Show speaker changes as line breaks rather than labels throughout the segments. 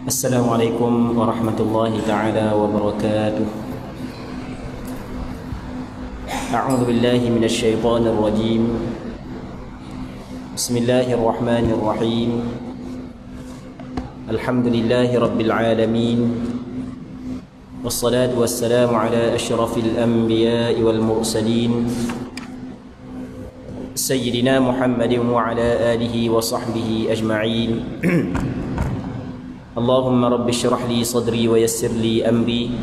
Assalamualaikum warahmatullahi ta'ala wabarakatuh. A'udzu billahi minasy syaithanir rajim. Bismillahirrahmanirrahim. Alhamdulillahi rabbil alamin. Wassalatu wassalamu ala asyrafil anbiya'i wal mursalin. Sayyidina Muhammadin wa ala alihi wa sahbihi ajma'in. Allahumma rabbi syrah li sadri wa yassir li amri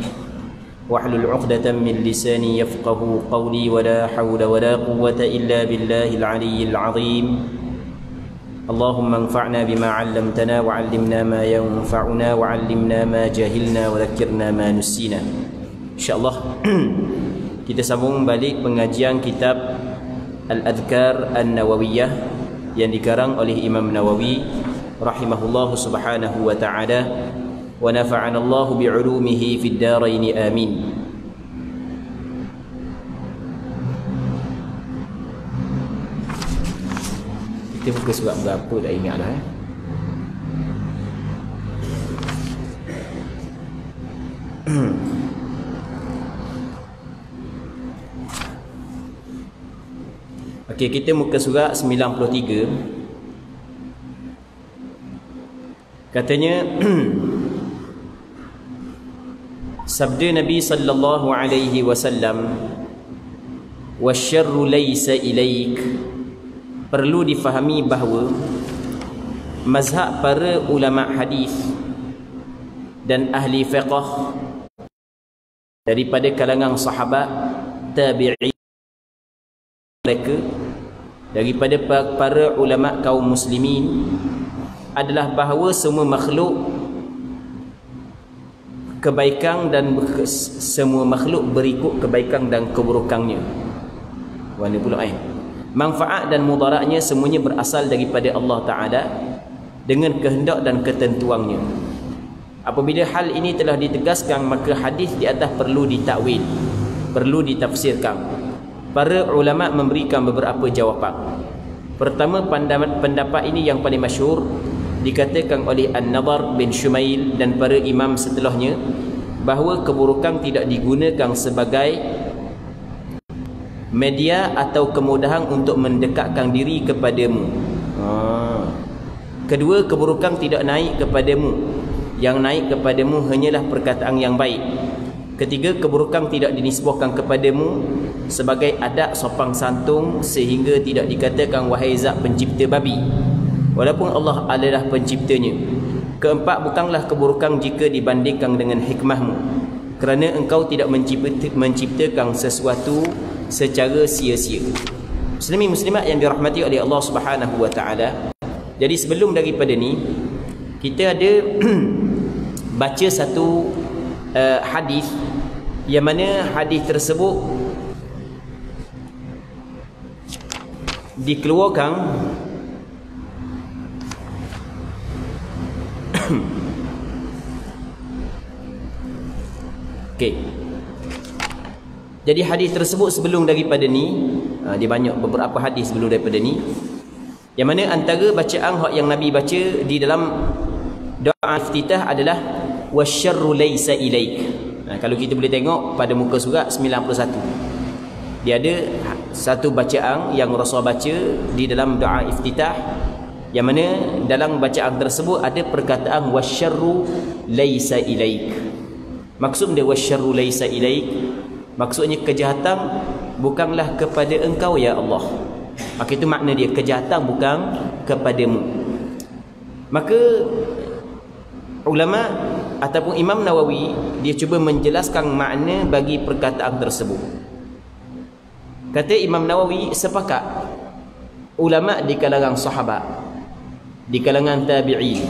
wahlul 'uqdatam min lisani yafqahu qawli wa la hawla wa la quwwata illa billahil 'aliyyil 'azim. Allahumma anfa'na bima 'allamtana wa 'allimna ma yanfa'una wa 'allimna ma jahilna wa dhakkirna ma nusina. Insyaallah kita sambung balik pengajian kitab Al-Adhkar An-Nawawiyah yang dikarang oleh Imam Nawawi rahimahullahu subhanahu wa ta'ala wa nafa'ana Allahu bi'ulumihi fid darain amin. Kita buka surat berapa dah ingat dah Okey, kita muka surat 93. Katanya sabda Nabi sallallahu alaihi wasallam, wasyarru laysa ilaik. Perlu difahami bahawa mazhab para ulama hadis dan ahli fiqh daripada kalangan sahabat, tabi'in, mereka daripada para ulama kaum muslimin adalah bahawa semua makhluk kebaikan dan semua makhluk berikut kebaikan dan keburukannya. Warna pula manfaat dan mudaratnya semuanya berasal daripada Allah Ta'ala dengan kehendak dan ketentuannya. Apabila hal ini telah ditegaskan, maka hadis di atas perlu ditakwil, perlu ditafsirkan. Para ulama memberikan beberapa jawapan. Pertama, pendapat ini yang paling masyhur dikatakan oleh An-Nadhr bin Shumail dan para imam setelahnya, bahawa keburukan tidak digunakan sebagai media atau kemudahan untuk mendekatkan diri kepadamu. Kedua, keburukan tidak naik kepadamu. Yang naik kepadamu hanyalah perkataan yang baik. Ketiga, keburukan tidak dinisbahkan kepadamu sebagai adab sopan santun sehingga tidak dikatakan wahai zat pencipta babi, walaupun Allah adalah penciptanya. Keempat, bukanlah keburukan jika dibandingkan dengan hikmahmu, kerana engkau tidak menciptakan sesuatu secara sia-sia. Muslimin muslimat yang dirahmati oleh Allah Subhanahu wa ta'ala. Jadi sebelum daripada ni, kita ada baca satu hadis yang mana hadis tersebut dikeluarkan okey. Jadi hadis tersebut sebelum daripada ni, dia banyak beberapa hadis sebelum daripada ni, yang mana antara bacaan yang Nabi baca di dalam doa iftitah adalah wasyarru laysa ilaik. Kalau kita boleh tengok pada muka surat 91, dia ada satu bacaan yang Rasul baca di dalam doa iftitah, yang mana dalam bacaan tersebut ada perkataan wasyarru laysa ilaik. Maksud dia wasyarru laysa ilaik, maksudnya kejahatan bukanlah kepada engkau ya Allah. Maka itu makna dia, kejahatan bukan kepadamu. Maka ulama ataupun Imam Nawawi dia cuba menjelaskan makna bagi perkataan tersebut. Kata Imam Nawawi, sepakat ulama di kalangan sahabat, di kalangan tabi'in,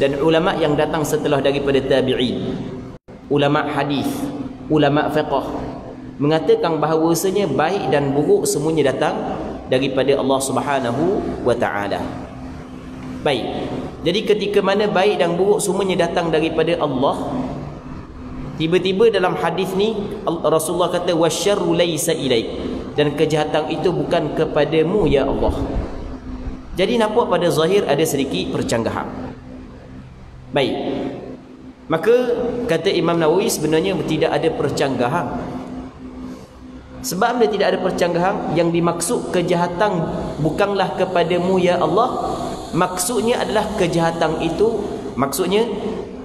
dan ulama yang datang setelah daripada tabi'in, ulama hadis, ulama fiqh, mengatakan bahawasanya baik dan buruk semuanya datang daripada Allah Subhanahu wa ta'ala. Baik, jadi ketika mana baik dan buruk semuanya datang daripada Allah, tiba-tiba dalam hadis ni Rasulullah kata wasyarru laysa ilaik, dan kejahatan itu bukan kepadamu ya Allah. Jadi nampak pada zahir ada sedikit percanggahan. Baik, Maka kata Imam Nawawi sebenarnya tidak ada percanggahan. Sebab dia tidak ada percanggahan, yang dimaksud kejahatan bukanlah kepadamu ya Allah, maksudnya adalah kejahatan itu, maksudnya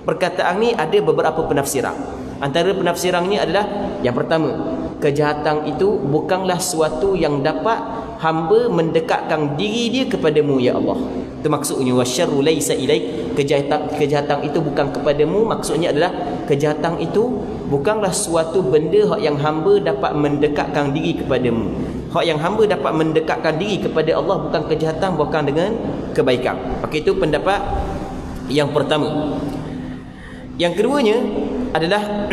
perkataan ni ada beberapa penafsiran. Antara penafsiran ni adalah yang pertama, kejahatan itu bukanlah suatu yang dapat hamba mendekatkan diri dia kepadamu ya Allah. Itu maksudnya wasyarru laisa ilaik, kejahatan itu bukan kepadamu, maksudnya adalah kejahatan itu bukanlah suatu benda yang hamba dapat mendekatkan diri kepadamu. Hak yang hamba dapat mendekatkan diri kepada Allah bukan kejahatan, bukan dengan kebaikan. Maka itu pendapat yang pertama. Yang keduanya adalah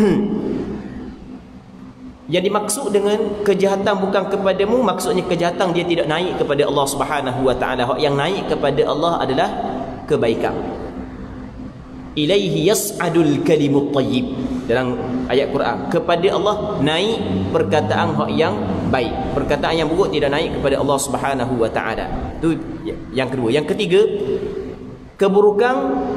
yang dimaksud dengan kejahatan bukan kepadamu, maksudnya kejahatan dia tidak naik kepada Allah Subhanahu wa taala. Hak yang naik kepada Allah adalah kebaikan. Ilaihi yas'adul kalimut thayyib, dalam ayat Quran, kepada Allah naik perkataan hak yang baik. Perkataan yang buruk tidak naik kepada Allah Subhanahu wa taala. Itu yang kedua. Yang ketiga, keburukan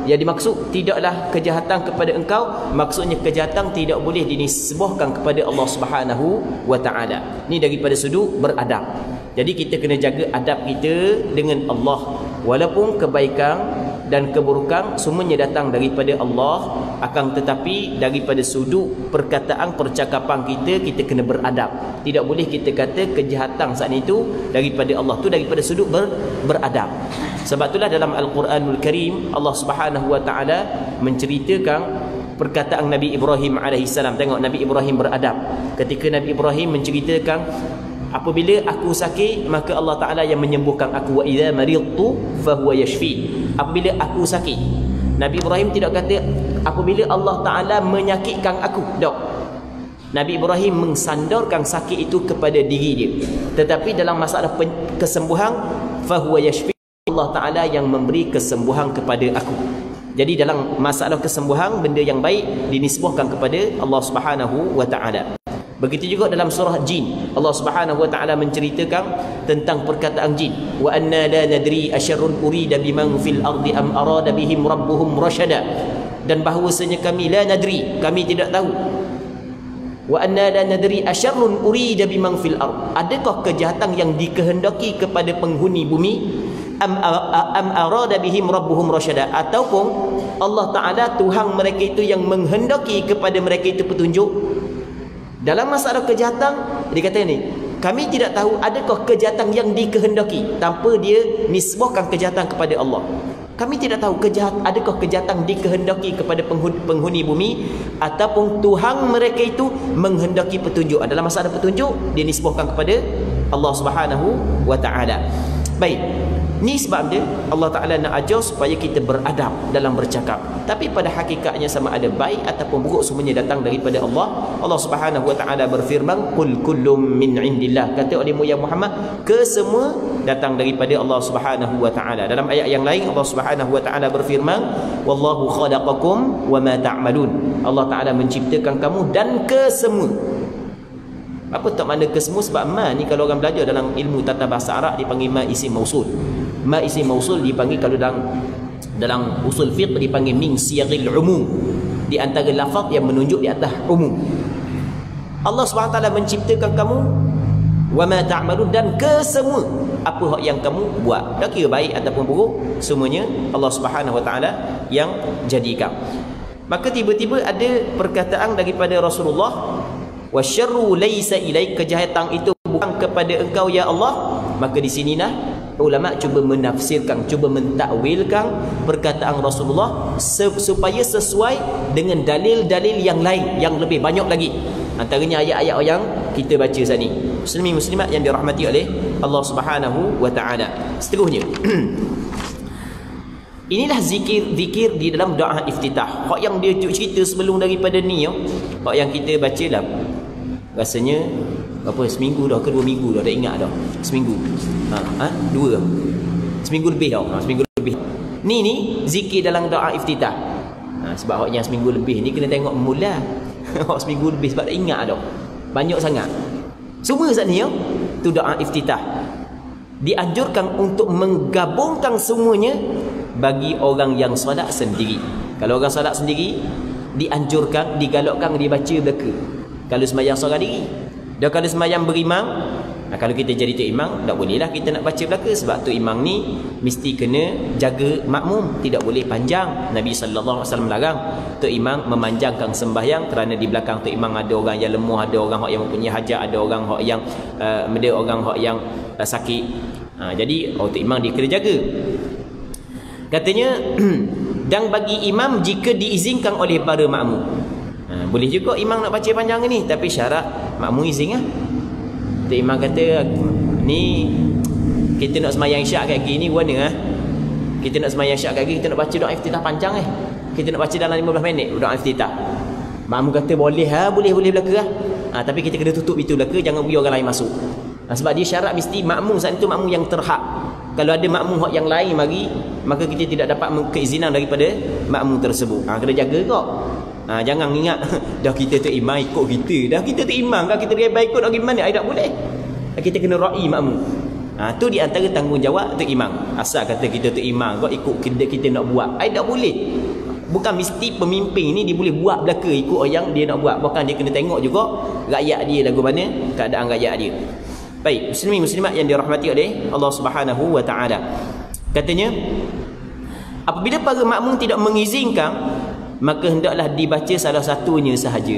yang dimaksud tidaklah kejahatan kepada engkau, maksudnya kejahatan tidak boleh dinisbahkan kepada Allah Subhanahu wa taala. Ini daripada sudut beradab. Jadi kita kena jaga adab kita dengan Allah. Walaupun kebaikan dan keburukan semuanya datang daripada Allah, akan tetapi daripada sudut perkataan percakapan kita kena beradab. Tidak boleh kita kata kejahatan saat itu daripada Allah, tu daripada sudut beradab. Sebab itulah dalam Al-Quranul Karim Allah Subhanahu wa taala menceritakan perkataan Nabi Ibrahim alaihissalam. Tengok Nabi Ibrahim beradab. Ketika Nabi Ibrahim menceritakan, apabila aku sakit maka Allah Taala yang menyembuhkan aku, wa idza maridtu fahuwa yashfi. Apabila aku sakit, Nabi Ibrahim tidak kata apabila Allah Taala menyakitkan aku. Tak. Nabi Ibrahim mensandarkan sakit itu kepada diri dia. Tetapi dalam masalah kesembuhan, fahuwa yashfi, Allah Taala yang memberi kesembuhan kepada aku. Jadi dalam masalah kesembuhan, benda yang baik dinisbahkan kepada Allah Subhanahu wa taala. Begitu juga dalam surah Jin, Allah Subhanahu wa taala menceritakan tentang perkataan jin, wa anna la nadri asyarrun urida biman fil ardi am arada bihim rabbuhum rasyada. Dan bahawasanya kami la nadri, kami tidak tahu, wa anna la nadri asyarrun urida biman fil ard, adakah kejahatan yang dikehendaki kepada penghuni bumi, am arada bihim rabbuhum rasyada, ataupun Allah Taala Tuhan mereka itu yang menghendaki kepada mereka itu petunjuk. Dalam masalah kejahatan, dia kata ni, kami tidak tahu adakah kejahatan yang dikehendaki tanpa dia nisbahkan kejahatan kepada Allah. Kami tidak tahu adakah kejahatan dikehendaki kepada penghuni bumi, ataupun Tuhan mereka itu menghendaki petunjuk. Dalam masalah petunjuk, dia nisbahkan kepada Allah Subhanahu wa taala. Baik. Ni sebab dia Allah Ta'ala nak ajar supaya kita beradab dalam bercakap. Tapi pada hakikatnya sama ada baik ataupun buruk, semuanya datang daripada Allah. Allah Subhanahu wa taala berfirman, qul kullum min indillah, kata oleh Muhammad Muhammad, kesemua datang daripada Allah Subhanahu wa taala. Dalam ayat yang lain Allah Subhanahu wa taala berfirman, wallahu khalaqakum wa ma ta'malun, Allah Ta'ala menciptakan kamu dan kesemua. Apa tak makna kesemua? Sebab ma ni kalau orang belajar dalam ilmu tata bahasa Arab dipanggil ma isim mausul. Ma isim mausul dipanggil, kalau dalam usul fiqh dipanggil min siyaghil umum, di antara lafaz yang menunjuk di atas umum. Allah SWT menciptakan kamu, wa ma ta'malun, dan kesemua apa yang kamu buat, tak kira baik ataupun buruk, semuanya Allah Subhanahu wa taala yang jadikan. Maka tiba-tiba ada perkataan daripada Rasulullah, wasyarru laisa ilaik, kejahatan itu bukan kepada engkau ya Allah. Maka di sinilah ulama cuba menafsirkan, cuba mentakwilkan perkataan Rasulullah supaya sesuai dengan dalil-dalil yang lain yang lebih banyak lagi. Antaranya ayat-ayat yang kita baca saat ni. Muslimin muslimat yang dirahmati oleh Allah Subhanahu wa taala. Seterusnya inilah zikir di dalam doa iftitah. Hak yang dia cerita sebelum daripada ni, hak yang kita baca lah, rasanya berapa, seminggu dah ke 2 minggu dah, tak ingat dah. Seminggu. Dua. Seminggu lebih dah. Seminggu lebih. Ni zikir dalam doa iftitah. Sebab hak yang seminggu lebih ni kena tengok mula. Hak seminggu lebih sebab tak ingat dah. Banyak sangat. Semua saat ni tu doa iftitah. Dianjurkan untuk menggabungkan semuanya bagi orang yang solat sendiri. Kalau orang solat sendiri, dianjurkan, digalakkan dibaca belaka kalau sembahyang seorang diri. Dan kalau sembahyang berimam, kalau kita jadi tu imam, tak bolehlah kita nak baca belaka, sebab tu imam ni mesti kena jaga makmum, tidak boleh panjang. Nabi sallallahu alaihi wasallam melarang tu imam memanjangkan sembahyang, kerana di belakang tu imam ada orang yang lemah, ada orang yang mempunyai hajat, ada orang yang sakit. Jadi tu imam dia kena jaga. Katanya dan bagi imam jika diizinkan oleh para makmum. Boleh juga imam nak baca panjang ni, tapi syarat makmum izin lah. Tu imam kata, ni kita nak sembahyang isyak kat gini mana kita nak sembahyang isyak kat gini, kita nak baca doa iftitah panjang kita nak baca dalam 15 minit doa iftitah. Makmum kata boleh boleh belaka tapi kita kena tutup itu belaka, jangan bagi orang lain masuk. Sebab dia syarat mesti makmum saat itu makmum yang terhak. Kalau ada makmum yang lain mari, maka kita tidak dapat keizinan daripada makmum tersebut. Kena jaga kok. Jangan ingat dah kita tu imam ikut kita, dah kita tu imam kan, kita baik ikut nak gimana, tak boleh. Kita kena ra'i makmum. Tu di antara tanggungjawab tu imam. Asal kata kita tu imam kok ikut kita nak buat, tak boleh. Bukan mesti pemimpin ni dia boleh buat belaka ikut yang dia nak buat. Bahkan dia kena tengok juga rakyat dia lagu mana, keadaan rakyat dia. Baik, muslimin muslimat yang dirahmati oleh Allah Subhanahu wa taala. Katanya apabila para makmum tidak mengizinkan, maka hendaklah dibaca salah satunya sahaja.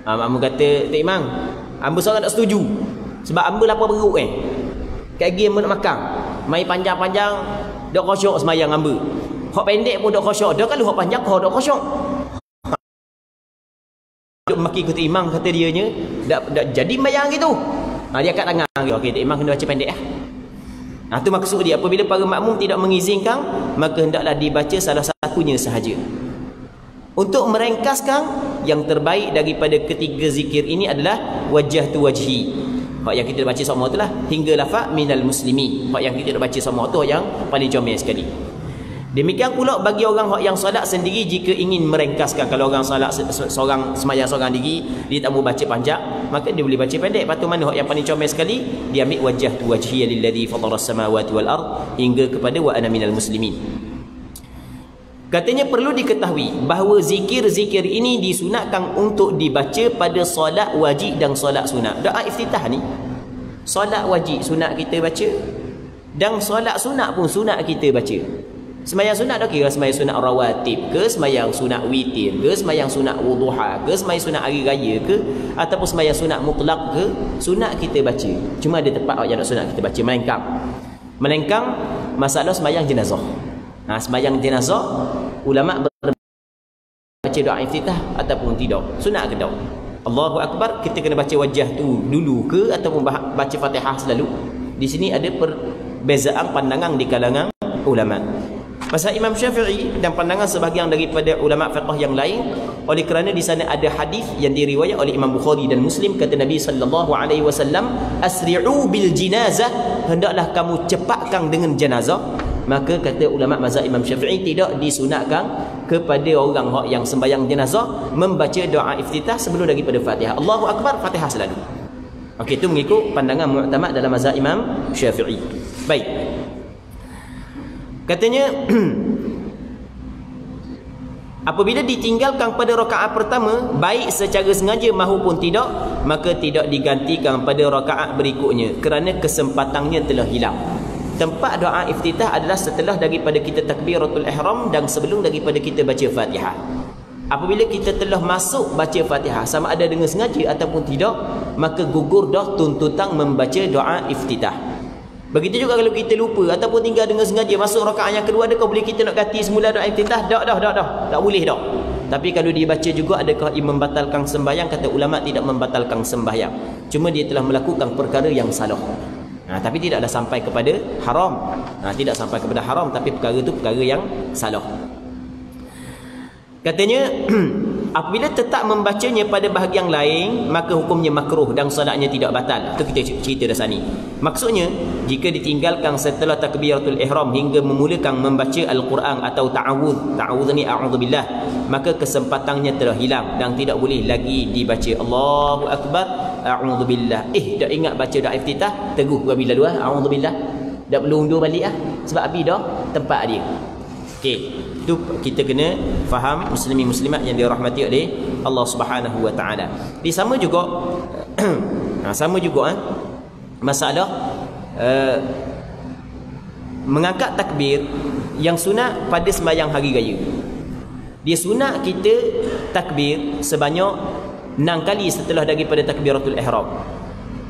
Makmum kata, "Tak imam, hamba seorang tak setuju. Sebab hamba lapar perut Kat gigi hamba nak makan. Mai panjang-panjang dak khusyuk sembahyang hamba. Hak pendek pun dak khusyuk. Dak kalau hak panjang kau dak khusyuk." Duk maki kata imam, kata dianya, dak jadi sembahyang gitu. Dia kat tangan. Okey, tak imam kena baca pendek tu maksud dia, apabila para makmum tidak mengizinkan, maka hendaklah dibaca salah satunya sahaja. Untuk meringkaskan, yang terbaik daripada ketiga zikir ini adalah wajah tu wajhi. Hak yang kita baca sama itulah hingga lafaz minal muslimi. Hak yang kita baca sama tu yang paling comel sekali. Demikian pula bagi orang yang solat sendiri, jika ingin meringkaskan, kalau orang solat seorang sembahyang seorang diri, dia tak mau baca panjang, maka dia boleh baca pendek. Patu mana yang paling comel sekali, dia ambil wajah tu wajhi lilladzi fatara as-samawati wal ard hingga kepada wa ana minal muslimin. Katanya perlu diketahui bahawa zikir-zikir ini disunatkan untuk dibaca pada solat wajib dan solat sunat. Doa iftitah ni solat wajib sunat kita baca, dan solat sunat pun sunat kita baca. Sembahyang sunat dah kira sembahyang sunat rawatib ke, sembahyang sunat witir ke, sembahyang sunat wuduha ke, sembahyang sunat hari raya ke, ataupun sembahyang sunat mutlak ke, sunat kita baca. Cuma ada tempat yang nak sunat kita baca melengkang masalah sembahyang jenazah. Sembahyang jenazah ulama baca doa iftitah ataupun tidak, sunat ke tak? Allahu akbar kita kena baca wajah tu dulu ke, ataupun baca Fatihah selalu? Di sini ada perbezaan pandangan di kalangan ulama. Pasal Imam Syafi'i dan pandangan sebahagian daripada ulama fiqh yang lain, oleh kerana di sana ada hadis yang diriwayat oleh Imam Bukhari dan Muslim, kata Nabi sallallahu alaihi wasallam, "Asri'u bil jinazah," hendaklah kamu cepatkan dengan jenazah. Maka kata ulama mazhab Imam Syafi'i, tidak disunatkan kepada orang yang sembahyang jenazah membaca doa iftitah sebelum daripada Fatihah. Allahu akbar, Fatihah selalu. Okey, itu mengikut pandangan mu'tamad dalam mazhab Imam Syafi'i. Baik. Katanya apabila ditinggalkan pada rakaat pertama, baik secara sengaja maupun tidak, maka tidak digantikan pada rakaat berikutnya kerana kesempatannya telah hilang. Tempat doa iftitah adalah setelah daripada kita takbiratul ihram dan sebelum daripada kita baca Fatihah. Apabila kita telah masuk baca Fatihah, sama ada dengan sengaja ataupun tidak, maka gugur dah tuntutan membaca doa iftitah. Begitu juga kalau kita lupa ataupun tinggal dengan sengaja masuk rakaat yang kedua, adakah boleh kita nak ganti semula doa iftitah? Tak boleh dah. Tapi kalau dia baca juga, adakah ia membatalkan sembahyang? Kata ulama, tidak membatalkan sembahyang. Cuma dia telah melakukan perkara yang salah. Tapi tidaklah sampai kepada haram. Tidak sampai kepada haram, tapi perkara itu perkara yang salah. Katanya apabila tetap membacanya pada bahagian lain, maka hukumnya makruh dan solatnya tidak batal. Itu kita cerita dah sini. Maksudnya, jika ditinggalkan setelah takbiratul ihram hingga memulakan membaca Al-Quran atau ta'awudh, ta'awudh ni a'udzubillah, maka kesempatannya telah hilang dan tidak boleh lagi dibaca. Allahu akbar, a'udzubillah. Tak ingat baca doa iftitah, teguh bila dua a'udzubillah. Tak perlu undur balik sebab habis dah tempat dia. Okey. Itu kita kena faham, muslimin muslimat yang dirahmati oleh Allah Subhanahu wa taala. Di sama juga sama juga masalah mengangkat takbir yang sunat pada sembahyang hari raya. Dia sunat kita takbir sebanyak 6 kali setelah daripada takbiratul ihram.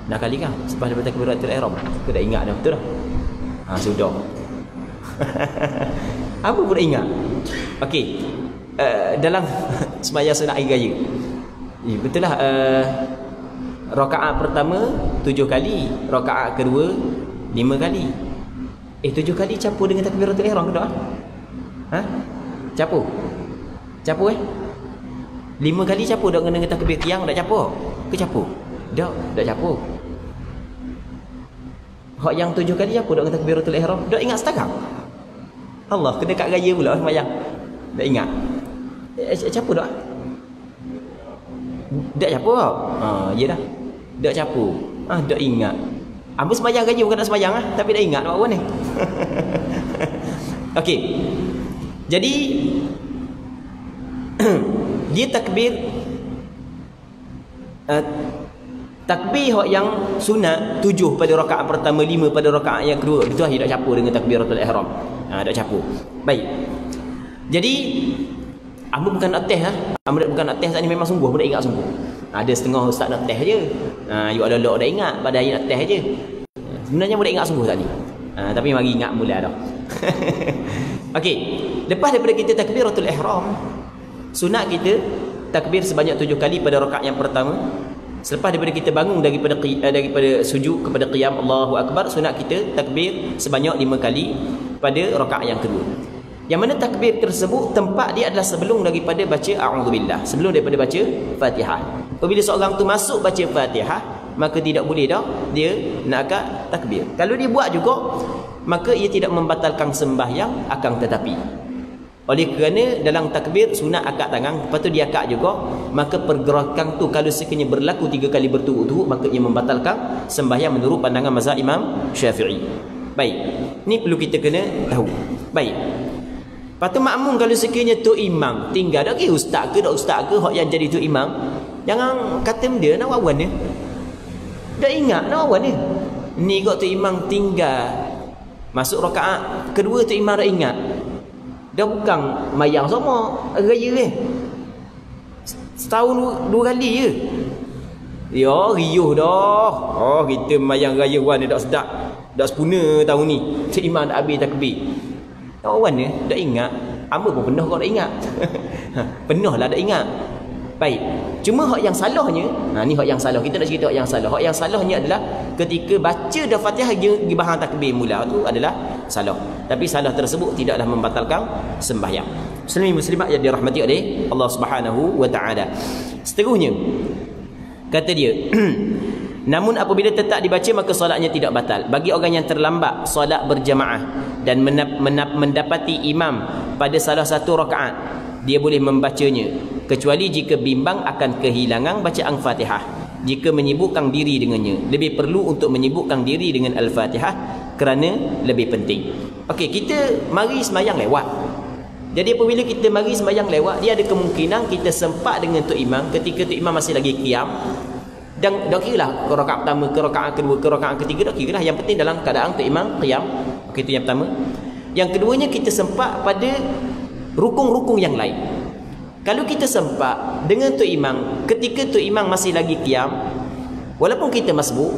6 kali kan? Selepas daripada takbiratul ihram. Aku dah ingat dah, betul dah. Sudah. Apa pun dah ingat. Okey. Dalam sembahyang sunat hari raya. Betul lah. Rakaat pertama 7 kali, rakaat kedua 5 kali. 7 kali campur dengan takbiratul ihram ke tak? Campur. Campur 5 kali campur dak dengan takbir qiyam dak campur. Ke campur? Dak campur. Hak yang 7 kali campur dak dengan takbiratul ihram, dak ingat sekarang. Allah, kena kat raya pula sembahyang. Dak ingat. Campur dak? Dak campur. Ya dah. Dak campur. Dak ingat. Ambil sembahyang raya bukan nak sembahyang tapi dah ingat nak buat ni. Okey. Jadi dia takbir takbir yang sunat 7 pada rakaat pertama, 5 pada rakaat yang kedua. Itu dia tak campur dengan takbiratul ihram. Tak campur. Baik. Jadi ambil bukan nak test ambil bukan nak test, tadi memang sungguh, boleh ingat sungguh. Ada setengah ustaz nak test je. You ada-ada dah ingat, pada hari nak test je. Sebenarnya boleh ingat sungguh tadi. Tapi mari ingat mula dah. Okey. Lepas daripada kita takbiratul ihram, sunat kita takbir sebanyak 7 kali pada rakaat yang pertama. Selepas daripada kita bangun daripada sujud kepada qiyam, Allahu akbar, sunat kita takbir sebanyak 5 kali pada rakaat yang kedua. Yang mana takbir tersebut tempat dia adalah sebelum daripada baca a'udzubillah, sebelum daripada baca Fatihah. Apabila seorang tu masuk baca Fatihah, maka tidak boleh dah dia nak akad takbir. Kalau dia buat juga, maka ia tidak membatalkan sembahyang, akan tetapi oleh kerana dalam takbir sunat akad tangan, lepas tu dia akad juga, maka pergerakan tu kalau sekiranya berlaku 3 kali berturut-turut, maka ia membatalkan sembahyang menurut pandangan mazhab Imam Syafi'i. Baik, ni perlu kita kena tahu. Baik. Lepas tu makmum kalau sekiranya tu imam tinggal, dak kira ustaz ke tak ustaz ke hak yang jadi tu imam, jangan kata dia nak wawan dia. Dak ingat nak wawan dia. Ni kok tu imam tinggal masuk rakaat kedua, tu imam dak ingat. Dah bukan mayang sama raya setahun 2 kali je. Ya riuh dah. Kita mayang raya wan dak sedap, dak sempurna tahun ni. Tu imam dak habis takbir. Kawan dia dah ingat, hamba pun pernah kau dah ingat. Pernah lah dah ingat. Baik. Cuma hak yang salahnya, ni hak yang salah. Kita nak cerita hak yang salah. Hak yang salahnya adalah ketika baca dah Fatihah di bahagian takbir mula tu adalah salah. Tapi salah tersebut tidaklah membatalkan sembahyang. Muslimin muslimat yang dirahmati oleh Allah Subhanahu wa taala. Seterusnya kata dia namun apabila tetap dibaca maka solatnya tidak batal. Bagi orang yang terlambat solat berjamaah dan mendapati imam pada salah satu rakaat, dia boleh membacanya kecuali jika bimbang akan kehilangan bacaan Fatihah. Jika menyibukkan diri dengannya, lebih perlu untuk menyibukkan diri dengan Al-Fatihah kerana lebih penting. Okey, kita mari sembahyang lewat. Jadi apabila kita mari sembahyang lewat, dia ada kemungkinan kita sempat dengan tok imam ketika tok imam masih lagi qiyam. Dan dak kiralah ke rakaat pertama, ke rakaat kedua, ke rakaat ketiga, dak kiralah. Yang penting dalam keadaan tok imam qiyam. Okey, itu yang pertama. Yang keduanya, kita sempat pada rukun-rukun yang lain. Kalau kita sempat dengan tok imam ketika tok imam masih lagi qiyam, walaupun kita masbuk,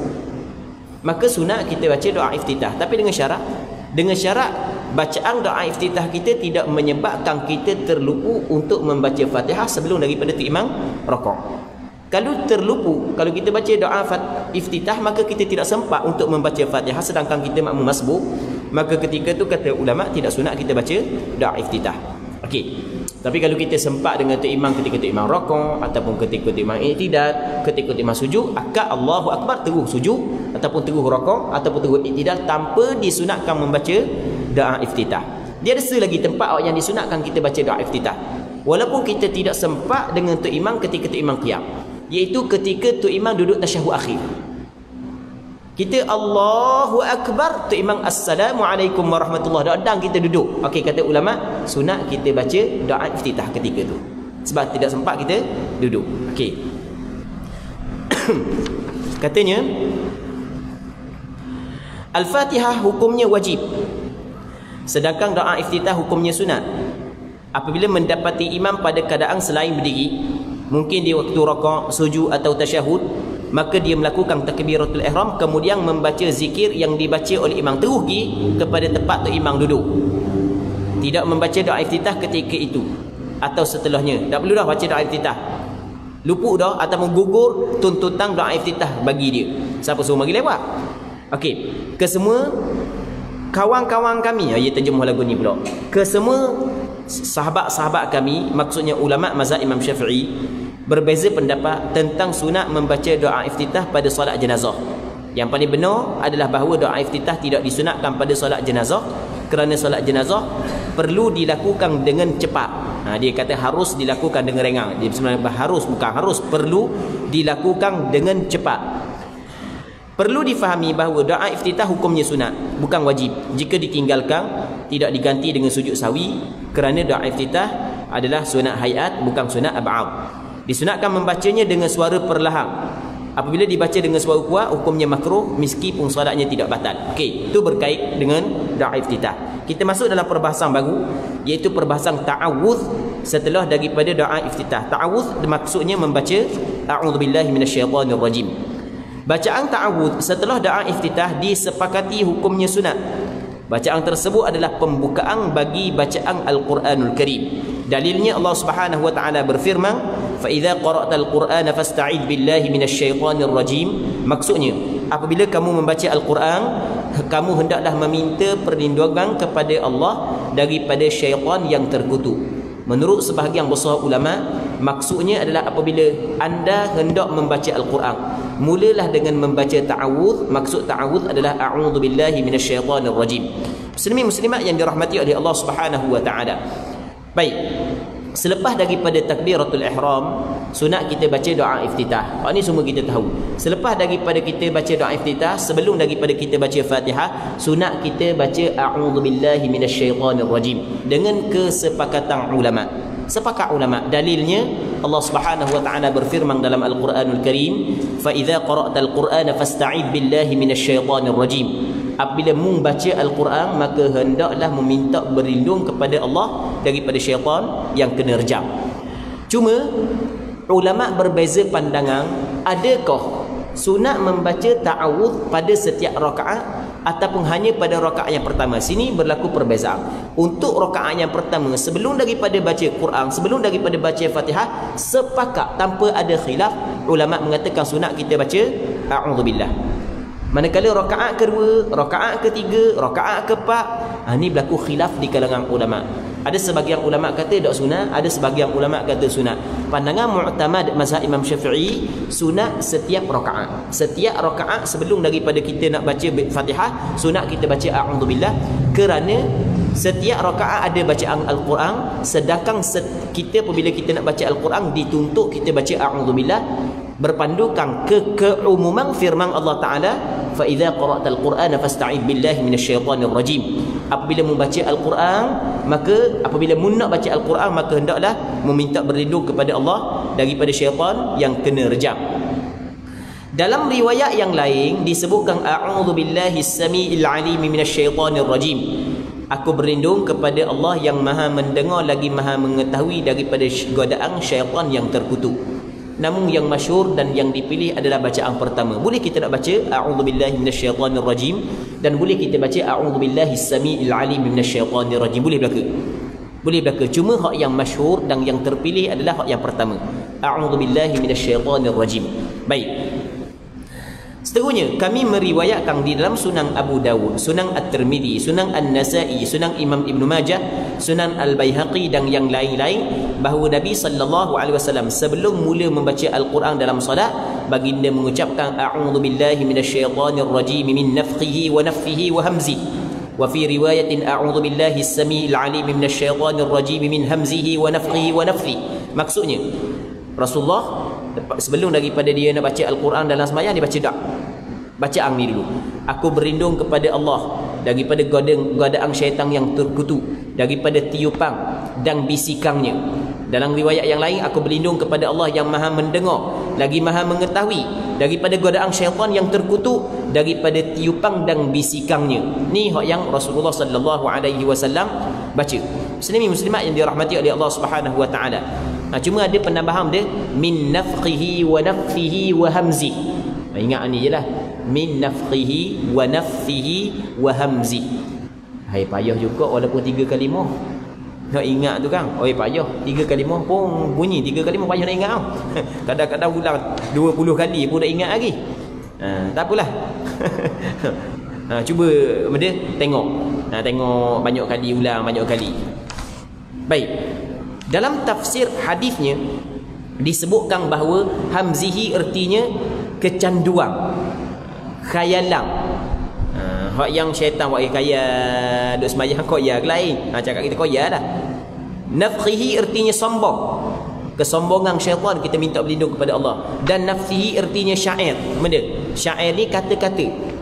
maka sunat kita baca doa iftitah, tapi dengan syarat bacaan doa iftitah kita tidak menyebabkan kita terlupa untuk membaca Fatihah sebelum daripada tok imam rakaat. Kalau terlupa, kalau kita baca doa iftitah, maka kita tidak sempat untuk membaca Fatihah sedangkan kita makmum masbuk, maka ketika tu kata ulama tidak sunat kita baca doa iftitah. Okey. Tapi kalau kita sempat dengan tok imam ketika tok imam rakaat ataupun ketika tok imam i'tidal, ketika tok imam sujud, akad Allahu akbar terus sujud ataupun terus rakaat ataupun terus i'tidal tanpa disunatkan membaca doa iftitah. Dia ada selagi tempat yang disunatkan kita baca doa iftitah. Walaupun kita tidak sempat dengan tok imam ketika tok imam qiyam, iaitu ketika tok imam duduk tasyahud akhir. Kita Allahu Akbar, tu imam Assalamualaikum warahmatullahi. Dan kita duduk. Okey, kata ulama, sunat kita baca doa iftitah ketika tu. Sebab tidak sempat kita duduk. Okey. Katanya Al-Fatihah hukumnya wajib, sedangkan doa iftitah hukumnya sunat. Apabila mendapati imam pada keadaan selain berdiri, mungkin di waktu rakaat, sujud atau tasyahud, maka dia melakukan takbiratul ihram, kemudian membaca zikir yang dibaca oleh imam, terus pergi kepada tempat tu imam duduk. Tidak membaca doa iftitah ketika itu atau setelahnya. Tak perlu dah baca doa iftitah. Luput dah atau menggugur tuntutan doa iftitah bagi dia. Siapa suruh bagi lewat? Okey, ke semua kawan-kawan kami, ya terjemah lagu ni pula. Ke semua sahabat-sahabat kami, maksudnya ulama mazhab Imam Syafi'i, berbeza pendapat tentang sunat membaca doa iftitah pada solat jenazah. Yang paling benar adalah bahawa doa iftitah tidak disunatkan pada solat jenazah, kerana solat jenazah perlu dilakukan dengan cepat. Dia kata harus dilakukan dengan ringan. Dia sebenarnya bukan harus, perlu dilakukan dengan cepat. Perlu difahami bahawa doa iftitah hukumnya sunat, bukan wajib. Jika ditinggalkan, tidak diganti dengan sujud sawi, kerana doa iftitah adalah sunat hayat, bukan sunat ab'ad. Disunatkan membacanya dengan suara perlahan. Apabila dibaca dengan suara kuat, hukumnya makruh meskipun solatnya tidak batal. Okey, itu berkait dengan doa iftitah. Kita masuk dalam perbahasan baru, iaitu perbahasan ta'awudz setelah daripada doa iftitah. Ta'awudz maksudnya membaca a'udzubillahi minasyaitanir rajim. Bacaan ta'awudz setelah doa iftitah disepakati hukumnya sunat. Bacaan tersebut adalah pembukaan bagi bacaan Al-Quranul Karim. Dalilnya Allah Subhanahu wa taala berfirman, "Fa idza qara'tal Qur'ana fasta'id billahi minasyaitanir rajim." Maksudnya, apabila kamu membaca Al-Quran, kamu hendaklah meminta perlindungan kepada Allah daripada syaitan yang terkutuk. Menurut sebahagian besar ulama, maksudnya adalah apabila anda hendak membaca Al-Quran, mulalah dengan membaca ta'awudz. Maksud ta'awudz adalah a'udzubillahi minasyaitanir rajim. Muslimin muslimat yang dirahmati oleh Allah Subhanahu wa taala. Baik, selepas daripada takbiratul ihram, sunat kita baca doa iftitah. Ini semua kita tahu. Selepas daripada kita baca doa iftitah, sebelum daripada kita baca Fatihah, sunat kita baca a'udzubillahi minasyaitanir rajim dengan kesepakatan ulama. Sepakat ulama. Dalilnya Allah Subhanahu wa taala berfirman dalam Al-Quranul Karim, "Fa idza qara'tal Qur'ana fasta'id billahi minasyaitanir rajim." Apabila membaca Al-Quran, maka hendaklah meminta berlindung kepada Allah daripada syaitan yang kena rejam. Cuma ulama berbeza pandangan, adakah sunat membaca ta'awudz pada setiap rakaat ataupun hanya pada rakaat yang pertama? Sini berlaku perbezaan. Untuk rakaat yang pertama, sebelum daripada baca Quran, sebelum daripada baca Fatihah, sepakat tanpa ada khilaf, ulama mengatakan sunat kita baca a'udzubillah. Manakala rakaat kedua, rakaat ketiga, rakaat keempat, ini berlaku khilaf di kalangan ulama. Ada sebahagian ulama kata tak sunat, ada sebahagian ulama kata sunat. Pandangan mu'tamad mazhab Imam Syafi'i, sunat setiap rakaat. Setiap rakaat sebelum daripada kita nak baca Fatihah, sunat kita baca a'udzubillah, kerana setiap rakaat ada bacaan Al-Quran, sedangkan kita apabila kita nak baca Al-Quran dituntut kita baca a'udzubillah, berpandukan keumuman firman Allah Ta'ala, "Fa idza qara'tal Qur'ana fasta'id billahi minasyaitanir rajim." Apabila membaca Al-Quran, maka apabila nak baca Al-Quran, maka hendaklah meminta berlindung kepada Allah daripada syaitan yang kena rejam. Dalam riwayat yang lain disebutkan a'udzubillahi as-sami'il 'alim minasyaitanir rajim. Aku berlindung kepada Allah yang Maha mendengar lagi Maha mengetahui daripada godaan syaitan yang terkutuk. Namun yang masyhur dan yang dipilih adalah bacaan pertama. Boleh kita nak baca a'udzubillahi minasyaitanir rajim, dan boleh kita baca a'udzubillahi as-sami'il 'alim minasyaitanir rajim. Boleh belaka. Boleh belaka. Cuma hak yang masyhur dan yang terpilih adalah hak yang pertama, a'udzubillahi minasyaitanir rajim. Baik. Seterusnya, kami meriwayatkan di dalam Sunan Abu Dawud, Sunan At-Tirmidzi, Sunan An-Nasa'i, Sunan Imam Ibn Majah, Sunan Al-Baihaqi dan yang lain-lain, bahawa Nabi SAW sebelum mula membaca Al-Quran dalam solat, baginda mengucapkan a'udzubillahi minasyaitanir rajim min nafthihi wa nafthihi wa hamzihi. Wa fi riwayatin a'udzubillahi as-sami'il 'alim minasyaitanir rajim min hamzihi wa nafthihi wa nafthihi. Maksudnya, Rasulullah sebelum daripada dia nak baca Al-Quran dalam sembahyang, dia baca dak. bacaan ni dulu. Aku berlindung kepada Allah daripada godaan syaitan yang terkutuk, daripada tiupan dan bisikangnya. Dalam riwayat yang lain, aku berlindung kepada Allah yang maha mendengar lagi maha mengetahui, daripada godaan syaitan yang terkutuk, daripada tiupan dan bisikangnya. Ni hak yang Rasulullah sallallahu alaihi wasallam baca. Muslimin muslimat yang dirahmati oleh Allah Subhanahu wa taala. Cuma ada penambahan dia, min nafkhihi wa nafthihi wa hamzi. Ingat ni je lah, min nafkhihi wa nafthihi wa hamzi. Hai, payah juga walaupun 3 kalimah. Nak ingat tu kan, oi payah 3 kalimah pun bunyi 3 kalimah payah nak ingat tau. Kadang-kadang ulang 20 kali pun nak ingat lagi. Tak apalah. Cuba benda tengok. Tengok banyak kali, ulang banyak kali. Baik. Dalam tafsir hadisnya disebutkan bahawa hamzihi ertinya kecanduan, khayalan. Hak yang syaitan buat khayal, duk sembahyang koyak lain. Cakap kita koyak dah. Nafkhihi ertinya sombong, kesombongan syaitan, kita minta berlindung kepada Allah. Dan nafsihi ertinya syair. Benda syair ni kata-kata.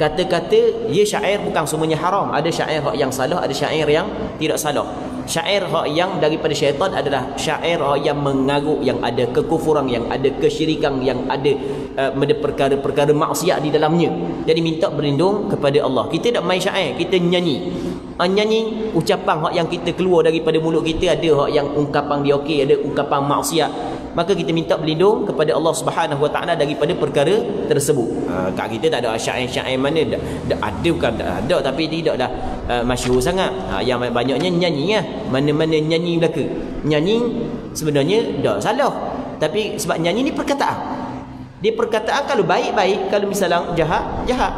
Kata-kata, ya syair bukan semuanya haram. Ada syair hak yang salah, ada syair yang tidak salah. Syair hak yang daripada syaitan adalah syair hak yang mengarut, yang ada kekufuran, yang ada kesyirikan, yang ada perkara-perkara maksiat di dalamnya. Jadi minta berlindung kepada Allah. Kita tak main syair, kita nyanyi. Nyanyi ucapan hak yang kita keluar daripada mulut kita, ada hak yang ungkapan dia okey, ada ungkapan maksiat. Maka kita minta berlindung kepada Allah Subhanahu wa taala daripada perkara tersebut. Kat kita tak ada syair-syair mana ada, bukan tak ada, tapi tidaklah masyhur sangat. Yang banyaknya nyanyi lah. Mana-mana nyanyi belaka. Nyanyi sebenarnya tak salah, tapi sebab nyanyi ni perkataan. Dia perkataan, kalau baik-baik, kalau misalnya jahat.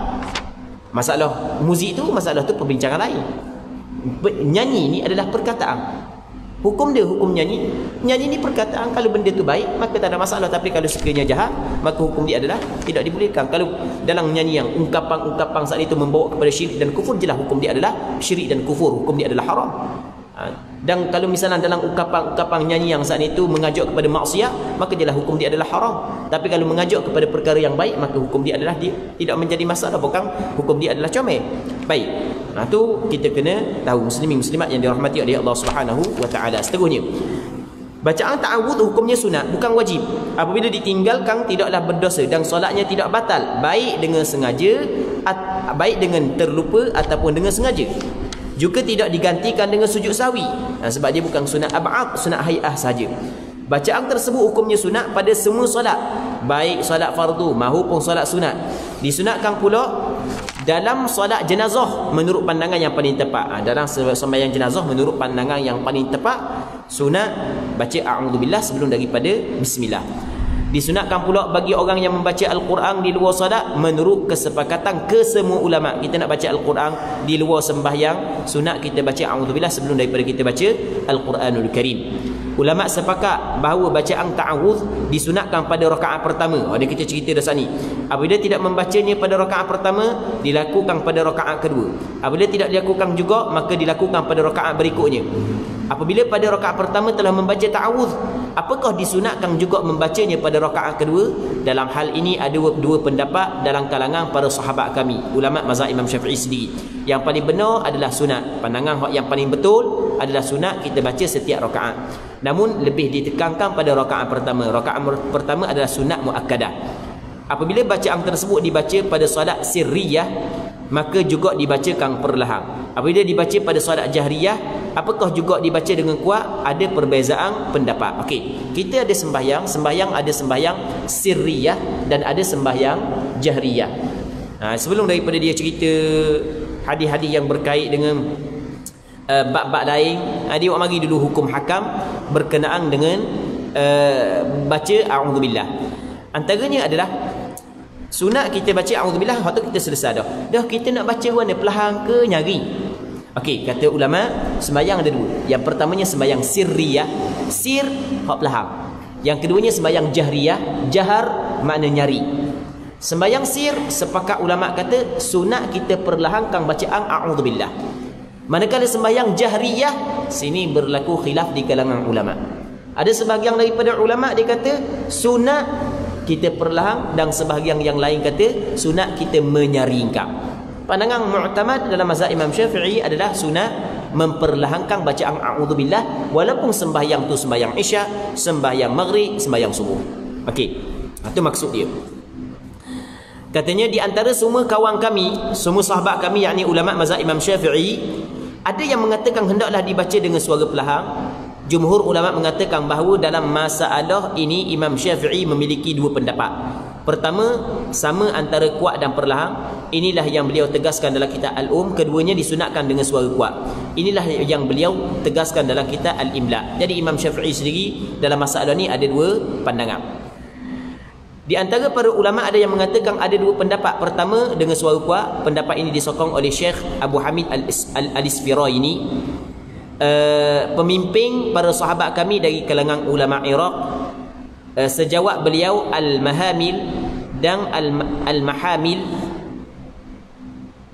Masalah muzik tu, masalah tu perbincangan lain. Nyanyi ni adalah perkataan. Hukum dia, hukum nyanyi. Nyanyi ni perkataan, kalau benda tu baik maka tak ada masalah, tapi kalau sekiranya jahat maka hukum dia adalah tidak dibolehkan. Kalau dalam nyanyi yang ungkapan-ungkapan saat itu membawa kepada syirik dan kufur, jelas hukum dia adalah syirik dan kufur, hukum dia adalah haram. Dan kalau misalnya dalam ungkapan-ungkapan nyanyi yang saat itu mengajak kepada maksiat, maka jelas hukum dia adalah haram. Tapi kalau mengajak kepada perkara yang baik, maka hukum dia adalah tidak menjadi masalah, bukan hukum dia adalah comel. Baik. Tu kita kena tahu, muslimin muslimat yang dirahmati oleh Allah Subhanahu wa taala. Seterusnya, bacaan ta'awudz hukumnya sunat, bukan wajib. Apabila ditinggalkan tidaklah berdosa dan solatnya tidak batal, baik dengan sengaja, baik dengan terlupa ataupun dengan sengaja. Juga tidak digantikan dengan sujud sahwi. Sebab dia bukan sunat ab'ad, sunat hay'ah saja. Bacaan tersebut hukumnya sunat pada semua solat, baik solat fardu maupun solat sunat. Disunatkan pula dalam solat jenazah menurut pandangan yang paling tepat. Dalam sembahyang jenazah menurut pandangan yang paling tepat, sunat baca a'udzubillah sebelum daripada bismillah. Disunatkan pula bagi orang yang membaca Al-Quran di luar solat menurut kesepakatan kesemua ulama. Kita nak baca Al-Quran di luar sembahyang, sunat kita baca a'udzubillah sebelum daripada kita baca Al-Quranul Karim. Ulama sepakat bahawa bacaan ta'awudz disunatkan pada rakaat pertama. Ada kita cerita dah ni. Apabila tidak membacanya pada rakaat pertama, dilakukan pada rakaat kedua. Apabila tidak dilakukan juga, maka dilakukan pada rakaat berikutnya. Apabila pada rakaat pertama telah membaca ta'awudz, apakah disunatkan juga membacanya pada rakaat kedua? Dalam hal ini ada dua pendapat dalam kalangan para sahabat kami, ulama mazhab Imam Syafi'i sendiri. Yang paling benar adalah sunat. Pandangan yang paling betul adalah sunat kita baca setiap rakaat. Namun lebih ditekankan pada rakaat pertama. Rakaat pertama adalah sunat muakkadah. Apabila bacaan tersebut dibaca pada solat sirriyah, maka juga dibacakan perlahan. Apabila dibaca pada solat jahriyah, apakah juga dibaca dengan kuat? Ada perbezaan pendapat. Okey, kita ada sembahyang ada sembahyang sirriyah dan ada sembahyang jahriyah. Sebelum daripada dia cerita hadis-hadis yang berkait dengan bab-bab lain, dia mari dulu hukum hakam berkenaan dengan baca a'udzubillah. Antaranya adalah sunat kita baca a'udzubillah, waktu kita selesai dah kita nak baca warna perlahan ke nyari. Okey, kata ulama sembahyang ada dua. Yang pertamanya sembahyang sirriyah, sir hak perlahan. Yang keduanya sembahyang jahriyah, jahar makna nyari. Sembahyang sir sepakat ulama kata sunat kita perlahankan bacaan a'udzubillah. Manakala sembahyang jahriyah, sini berlaku khilaf di kalangan ulama. Ada sebahagian daripada ulama dia kata sunat kita perlahan, dan sebahagian yang lain kata sunat kita menyaringkan. Pandangan mu'tamad dalam mazhab Imam Syafi'i adalah sunat memperlahankan bacaan a'udzubillah, walaupun sembahyang tu sembahyang isyak, sembahyang maghrib, sembahyang subuh. Okey, itu maksud dia. Katanya di antara semua kawan kami, semua sahabat kami, yakni ulama mazhab Imam Syafi'i, ada yang mengatakan hendaklah dibaca dengan suara perlahan. Jumhur ulama mengatakan bahawa dalam masalah ini Imam Syafi'i memiliki dua pendapat. Pertama, sama antara kuat dan perlahan. Inilah yang beliau tegaskan dalam kitab Al-Keduanya disunatkan dengan suara kuat. Inilah yang beliau tegaskan dalam kitab Al-Imla. Jadi Imam Syafi'i sendiri dalam masalah ini ada dua pandangan. Di antara para ulama ada yang mengatakan ada dua pendapat. Pertama, dengan suara kuat. Pendapat ini disokong oleh Syekh Abu Hamid Al-Isfiraini, pemimpin para sahabat kami dari kalangan ulama Iraq. Sejawab beliau Al-Mahamil dan Al-Mahamil,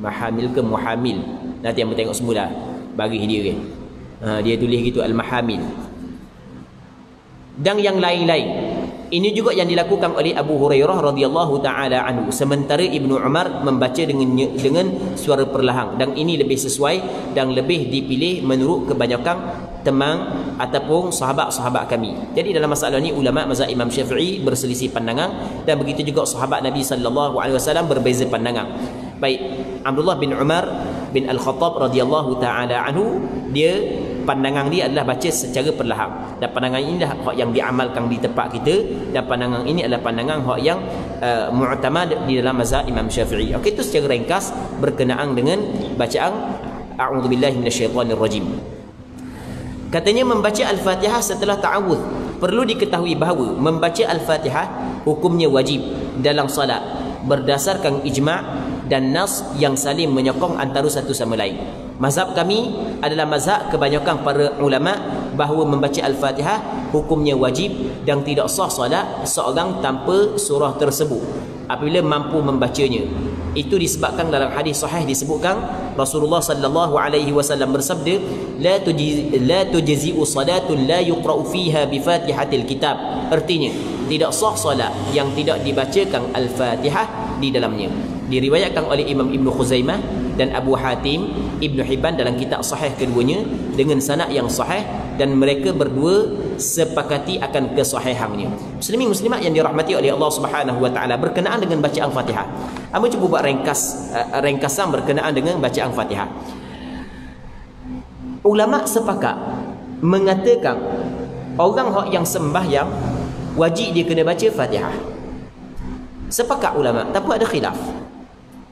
Mahamil ke Muhamil, nanti yang tengok semula bagi dia kan. Dia tulis gitu Al-Mahamil dan yang lain-lain. Ini juga yang dilakukan oleh Abu Hurairah radhiyallahu taala anhu, sementara Ibnu Umar membaca dengan suara perlahan, dan ini lebih sesuai dan lebih dipilih menurut kebanyakan teman ataupun sahabat-sahabat kami. Jadi dalam masalah ini ulama mazhab Imam Syafi'i berselisih pandangan, dan begitu juga sahabat Nabi sallallahu alaihi wasallam berbeza pandangan. Baik, Abdullah bin Umar bin Al-Khattab radhiyallahu taala anhu, dia pandangan dia adalah baca secara perlahan, dan pandangan ini adalah hak yang diamalkan di tempat kita, dan pandangan ini adalah pandangan hak yang mu'tamad di dalam mazhab Imam Syafi'i. Okey, itu secara ringkas berkenaan dengan bacaan a'udzubillahi minasyaitonirrajim. Katanya membaca Al-Fatihah setelah ta'awudz. Perlu diketahui bahawa membaca Al-Fatihah hukumnya wajib dalam salat berdasarkan ijma' dan nas yang saling menyokong antara satu sama lain. Mazhab kami adalah mazhab kebanyakan para ulama bahawa membaca Al-Fatihah hukumnya wajib dan tidak sah salat seorang tanpa surah tersebut apabila mampu membacanya. Itu disebabkan dalam hadis sahih disebutkan Rasulullah sallallahu alaihi wasallam bersabda, la tujzi'u salatun la yuqra'u fiha bi Fatihatil kitab. Artinya, tidak sah salat yang tidak dibacakan Al-Fatihah di dalamnya. Diriwayatkan oleh Imam Ibn Khuzaimah dan Abu Hatim Ibn Hibban dalam kitab sahih keduanya dengan sanad yang sahih, dan mereka berdua sepakati akan kesahihannya. Muslimin muslimat yang dirahmati oleh Allah Subhanahu wa taala, berkenaan dengan bacaan Fatihah, aku cuba buat ringkasan berkenaan dengan bacaan Fatihah. Ulama sepakat mengatakan orang yang sembahyang wajib dia kena baca Fatihah. Sepakat ulama, tapi ada khilaf.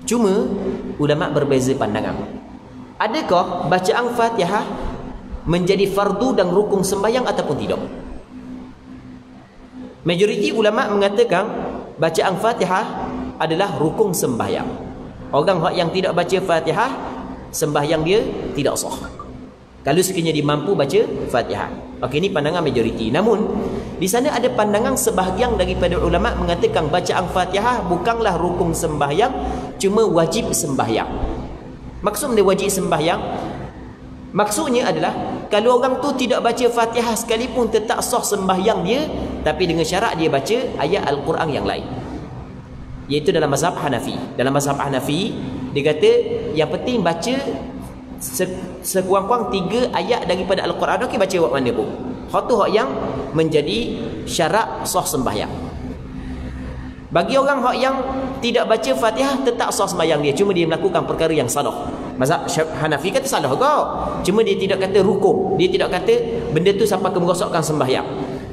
Cuma ulama berbeza pandangan. Adakah bacaan Fatihah menjadi fardu dan rukun sembahyang ataupun tidak? Majoriti ulama mengatakan bacaan Fatihah adalah rukun sembahyang. Orang yang tidak baca Fatihah, sembahyang dia tidak sah. Kalau sekiranya dia mampu baca Fatihah. Okey, ini pandangan majoriti. Namun di sana ada pandangan sebahagian daripada ulama mengatakan bacaan Fatihah bukanlah rukun sembahyang, cuma wajib sembahyang. Maksud dia wajib sembahyang, maksudnya adalah kalau orang tu tidak baca Fatihah sekalipun tetap sah sembahyang dia, tapi dengan syarat dia baca ayat Al-Quran yang lain. Iaitu dalam mazhab Hanafi. Dalam mazhab Hanafi dia kata yang penting baca sekurang-kurang 3 ayat daripada Al-Quran. Okey, baca buat mana pun. Hak tu hak yang menjadi syarat sah sembahyang. Bagi orang hak yang tidak baca Fatihah tetap sah sembahyang dia, cuma dia melakukan perkara yang salah. Mazhab Hanafi kata salah kau, cuma dia tidak kata rukun, dia tidak kata benda tu sampai ke merosakkan sembahyang.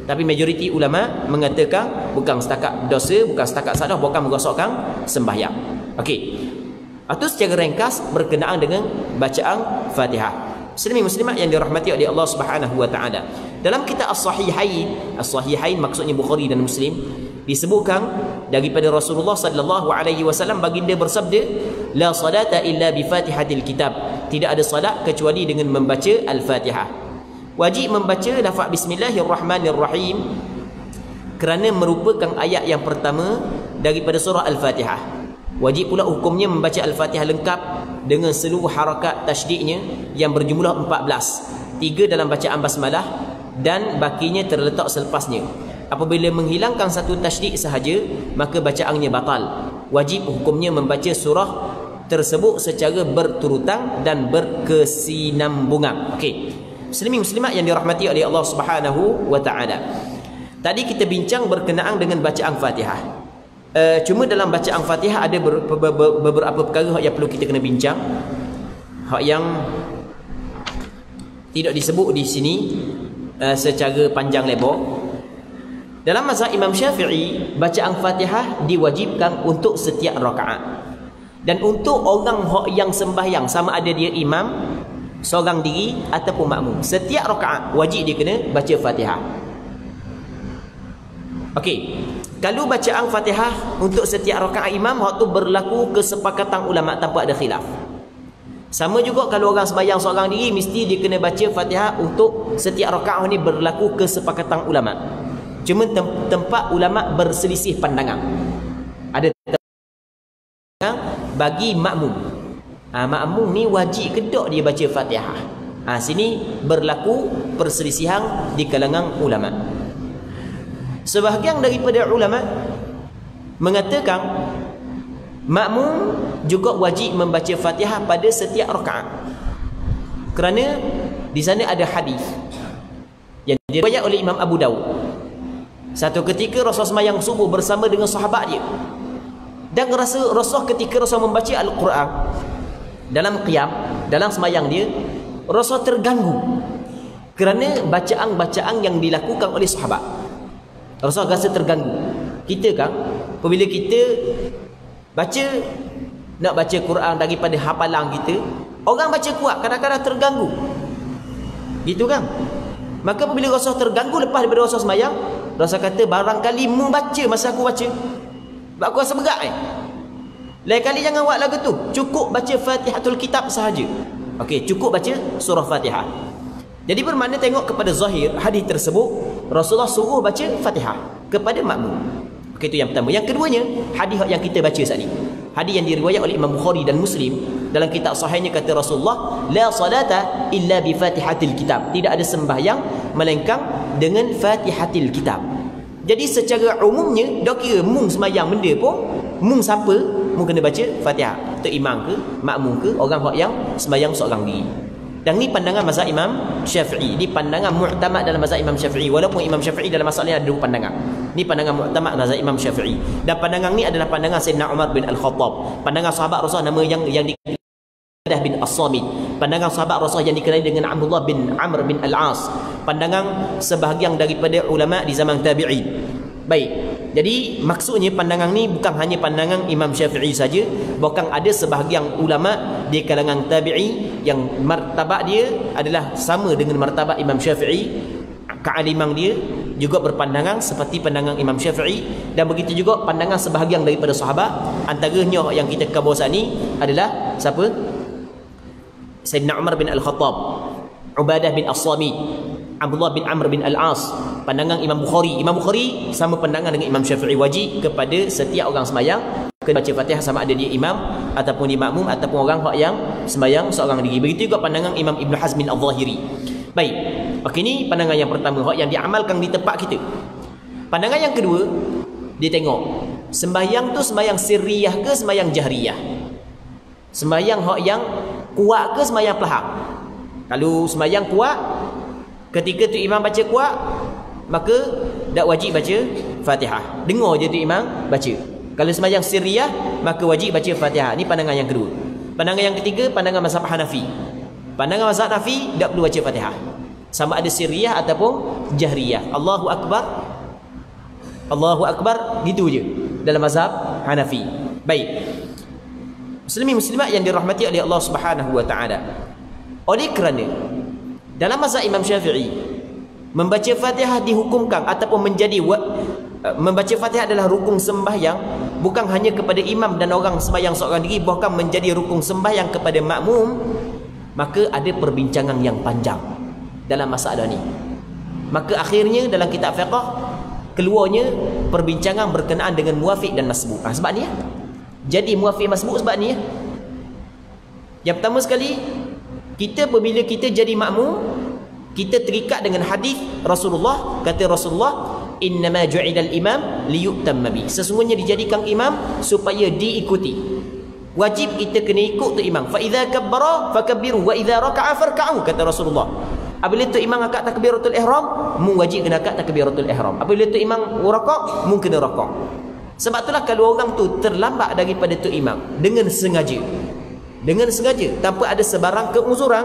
Tapi majoriti ulama mengatakan bukan setakat dosa, bukan setakat salah, bukan merosakkan sembahyang. Okey, itu secara ringkas berkenaan dengan bacaan Fatihah. Muslimin muslimat yang dirahmati oleh Allah Subhanahu wa taala. Dalam kitab As-Sahihain maksudnya Bukhari dan Muslim, disebutkan daripada Rasulullah sallallahu alaihi wasallam baginda bersabda, la salata illa bi Fatihatil kitab. Tidak ada salat kecuali dengan membaca Al-Fatihah. Wajib membaca lafaz Bismillahirrahmanirrahim kerana merupakan ayat yang pertama daripada surah Al-Fatihah. Wajib pula hukumnya membaca Al-Fatihah lengkap dengan seluruh harakat tasydidnya yang berjumlah 14. 3 dalam bacaan basmalah dan bakinya terletak selepasnya. apabila menghilangkan satu tasydid sahaja, maka bacaannya batal. Wajib hukumnya membaca surah tersebut secara berturutan dan berkesinambungan. Okey. Muslimin muslimat yang dirahmati oleh Allah Subhanahu wa taala. Tadi kita bincang berkenaan dengan bacaan Fatihah. Cuma dalam bacaan Fatihah ada beberapa perkara yang perlu kita kena bincang. Hak yang tidak disebut di sini secara panjang lebar. Dalam mazhab Imam Syafi'i, bacaan Fatihah diwajibkan untuk setiap rakaat. Dan untuk orang yang sembahyang, sama ada dia imam, seorang diri ataupun makmum, setiap rakaat wajib dia kena baca Fatihah. Okey. Kalau bacaan Fatihah untuk setiap rakaat imam, hak tu berlaku kesepakatan ulama tanpa ada khilaf. Sama juga kalau orang sembahyang seorang diri, mesti dia kena baca Fatihah untuk setiap rakaat ni, berlaku kesepakatan ulama. Cuma tempat ulama berselisih pandangan. Ada pandangan bagi makmum. Makmum ni wajib ke tak dia baca Fatihah? Sini berlaku perselisihan di kalangan ulama. Sebahagian daripada ulama mengatakan makmum juga wajib membaca Fatihah pada setiap rakaat. Kerana di sana ada hadis yang diriwayatkan oleh Imam Abu Dawud. Satu ketika Rasulullah sembahyang subuh bersama dengan sahabat dia, dan Rasulullah ketika Rasulullah membaca Al-Quran dalam qiyam, dalam sembahyang dia, Rasulullah terganggu kerana bacaan-bacaan yang dilakukan oleh sahabat. Rasulullah rasa terganggu. Kita kan, apabila kita nak baca Quran daripada hafalan kita, orang baca kuat, kadang-kadang terganggu, gitu kan. Maka apabila Rasulullah terganggu lepas daripada Rasulullah sembahyang, Rasulullah kata, barangkali mu baca masa aku baca, sebab aku rasa berat lain kali jangan buat lagu tu, cukup baca Fatihatul Kitab sahaja. Okey, cukup baca surah Fatihah. Jadi bermakna tengok kepada zahir hadis tersebut, Rasulullah suruh baca Fatihah kepada makmum. Okey, itu yang pertama. Yang keduanya, hadis yang kita baca saat ni, hadis yang diriwayat oleh Imam Bukhari dan Muslim dalam kitab sahihnya, kata Rasulullah, la salata illa bi Fatihatil Kitab. Tidak ada sembahyang melainkan dengan Fatihatil Kitab. Jadi secara umumnya, dah kira mung sembahyang benda pun, mung siapa, mung kena baca Fatihah. Itu imam ke, makmum ke, orang yang sembahyang seorang diri. Dan ni pandangan mazhab Imam Syafi'i. Ni pandangan mu'tamad dalam mazhab Imam Syafi'i. Walaupun Imam Syafi'i dalam masalah ni ada dua pandangan. Ni pandangan mu'tamad mazhab Imam Syafi'i. Dan pandangan ni adalah pandangan Sayyidina Umar bin Al-Khattab. Pandangan sahabat Rasulullah nama yang Ubadah bin As-Samit. Pandangan sahabat Rasulullah yang dikenali dengan Abdullah bin Amr bin Al-As. Pandangan sebahagian daripada ulama di zaman tabi'in. Baik. Jadi maksudnya pandangan ni bukan hanya pandangan Imam Syafi'i saja, bahkan ada sebahagian ulama di kalangan tabi'i yang martabat dia adalah sama dengan martabat Imam Syafi'i. Kealiman dia juga berpandangan seperti pandangan Imam Syafi'i, dan begitu juga pandangan sebahagian daripada sahabat. Antaranya yang kita khabar saat ni adalah siapa? Sayyidina Umar bin Al-Khattab, Ubadah bin As-Samit, Abdullah bin Amr bin Al-As. Pandangan Imam Bukhari, Imam Bukhari sama pandangan dengan Imam Syafi'i, wajib kepada setiap orang sembahyang kena baca Fatihah, sama ada dia imam ataupun dia makmum ataupun orang yang sembahyang seorang diri. Begitu juga pandangan Imam Ibn Hazm Al-Zahiri. Baik. Okey, ni pandangan yang pertama yang diamalkan di tempat kita. Pandangan yang kedua, dia tengok sembahyang tu sembahyang sirriyah ke sembahyang jahriyah. Sembahyang yang kuat ke sembahyang pelahap. Kalau sembahyang kuat, ketika tu imam baca kuat, maka tak wajib baca Fatihah. Dengar je tu imam baca. Kalau sembahyang sirriyah, maka wajib baca Fatihah. Ni pandangan yang kedua. Pandangan yang ketiga, pandangan mazhab Hanafi. Pandangan mazhab Hanafi, tak perlu baca Fatihah, sama ada sirriyah ataupun jahriyah. Allahu Akbar, Allahu Akbar, gitu je dalam mazhab Hanafi. Baik. Muslimin muslimat yang dirahmati oleh Allah Subhanahu wa taala. Oleh kerana dalam mazhab Imam Syafi'i, membaca Fatihah dihukumkan ataupun menjadi membaca Fatihah adalah rukun sembahyang, bukan hanya kepada imam dan orang sembahyang seorang diri, bahkan menjadi rukun sembahyang kepada makmum. Maka ada perbincangan yang panjang dalam masalah ni. Maka akhirnya dalam kitab fiqh keluarnya perbincangan berkenaan dengan muwafiq dan masbuk. Sebab ni jadi muwafiq masbuk sebab ni Yang pertama sekali, kita apabila kita jadi makmum, kita terikat dengan hadis Rasulullah. Kata Rasulullah, innama ju'ilal imam liyutamma bi. Sesungguhnya dijadikan imam supaya diikuti. Wajib kita kena ikut tu imam. Fa idza kabbara fakabbiru wa idza raka'a farka'u, kata Rasulullah. Apabila tu imam akad takbiratul ihram, mu wajib kena akad takbiratul ihram. Apabila tu imam raka'a, mu kena raka'a. Sebab itulah kalau orang tu terlambat daripada tu imam dengan sengaja, tanpa ada sebarang keuzuran,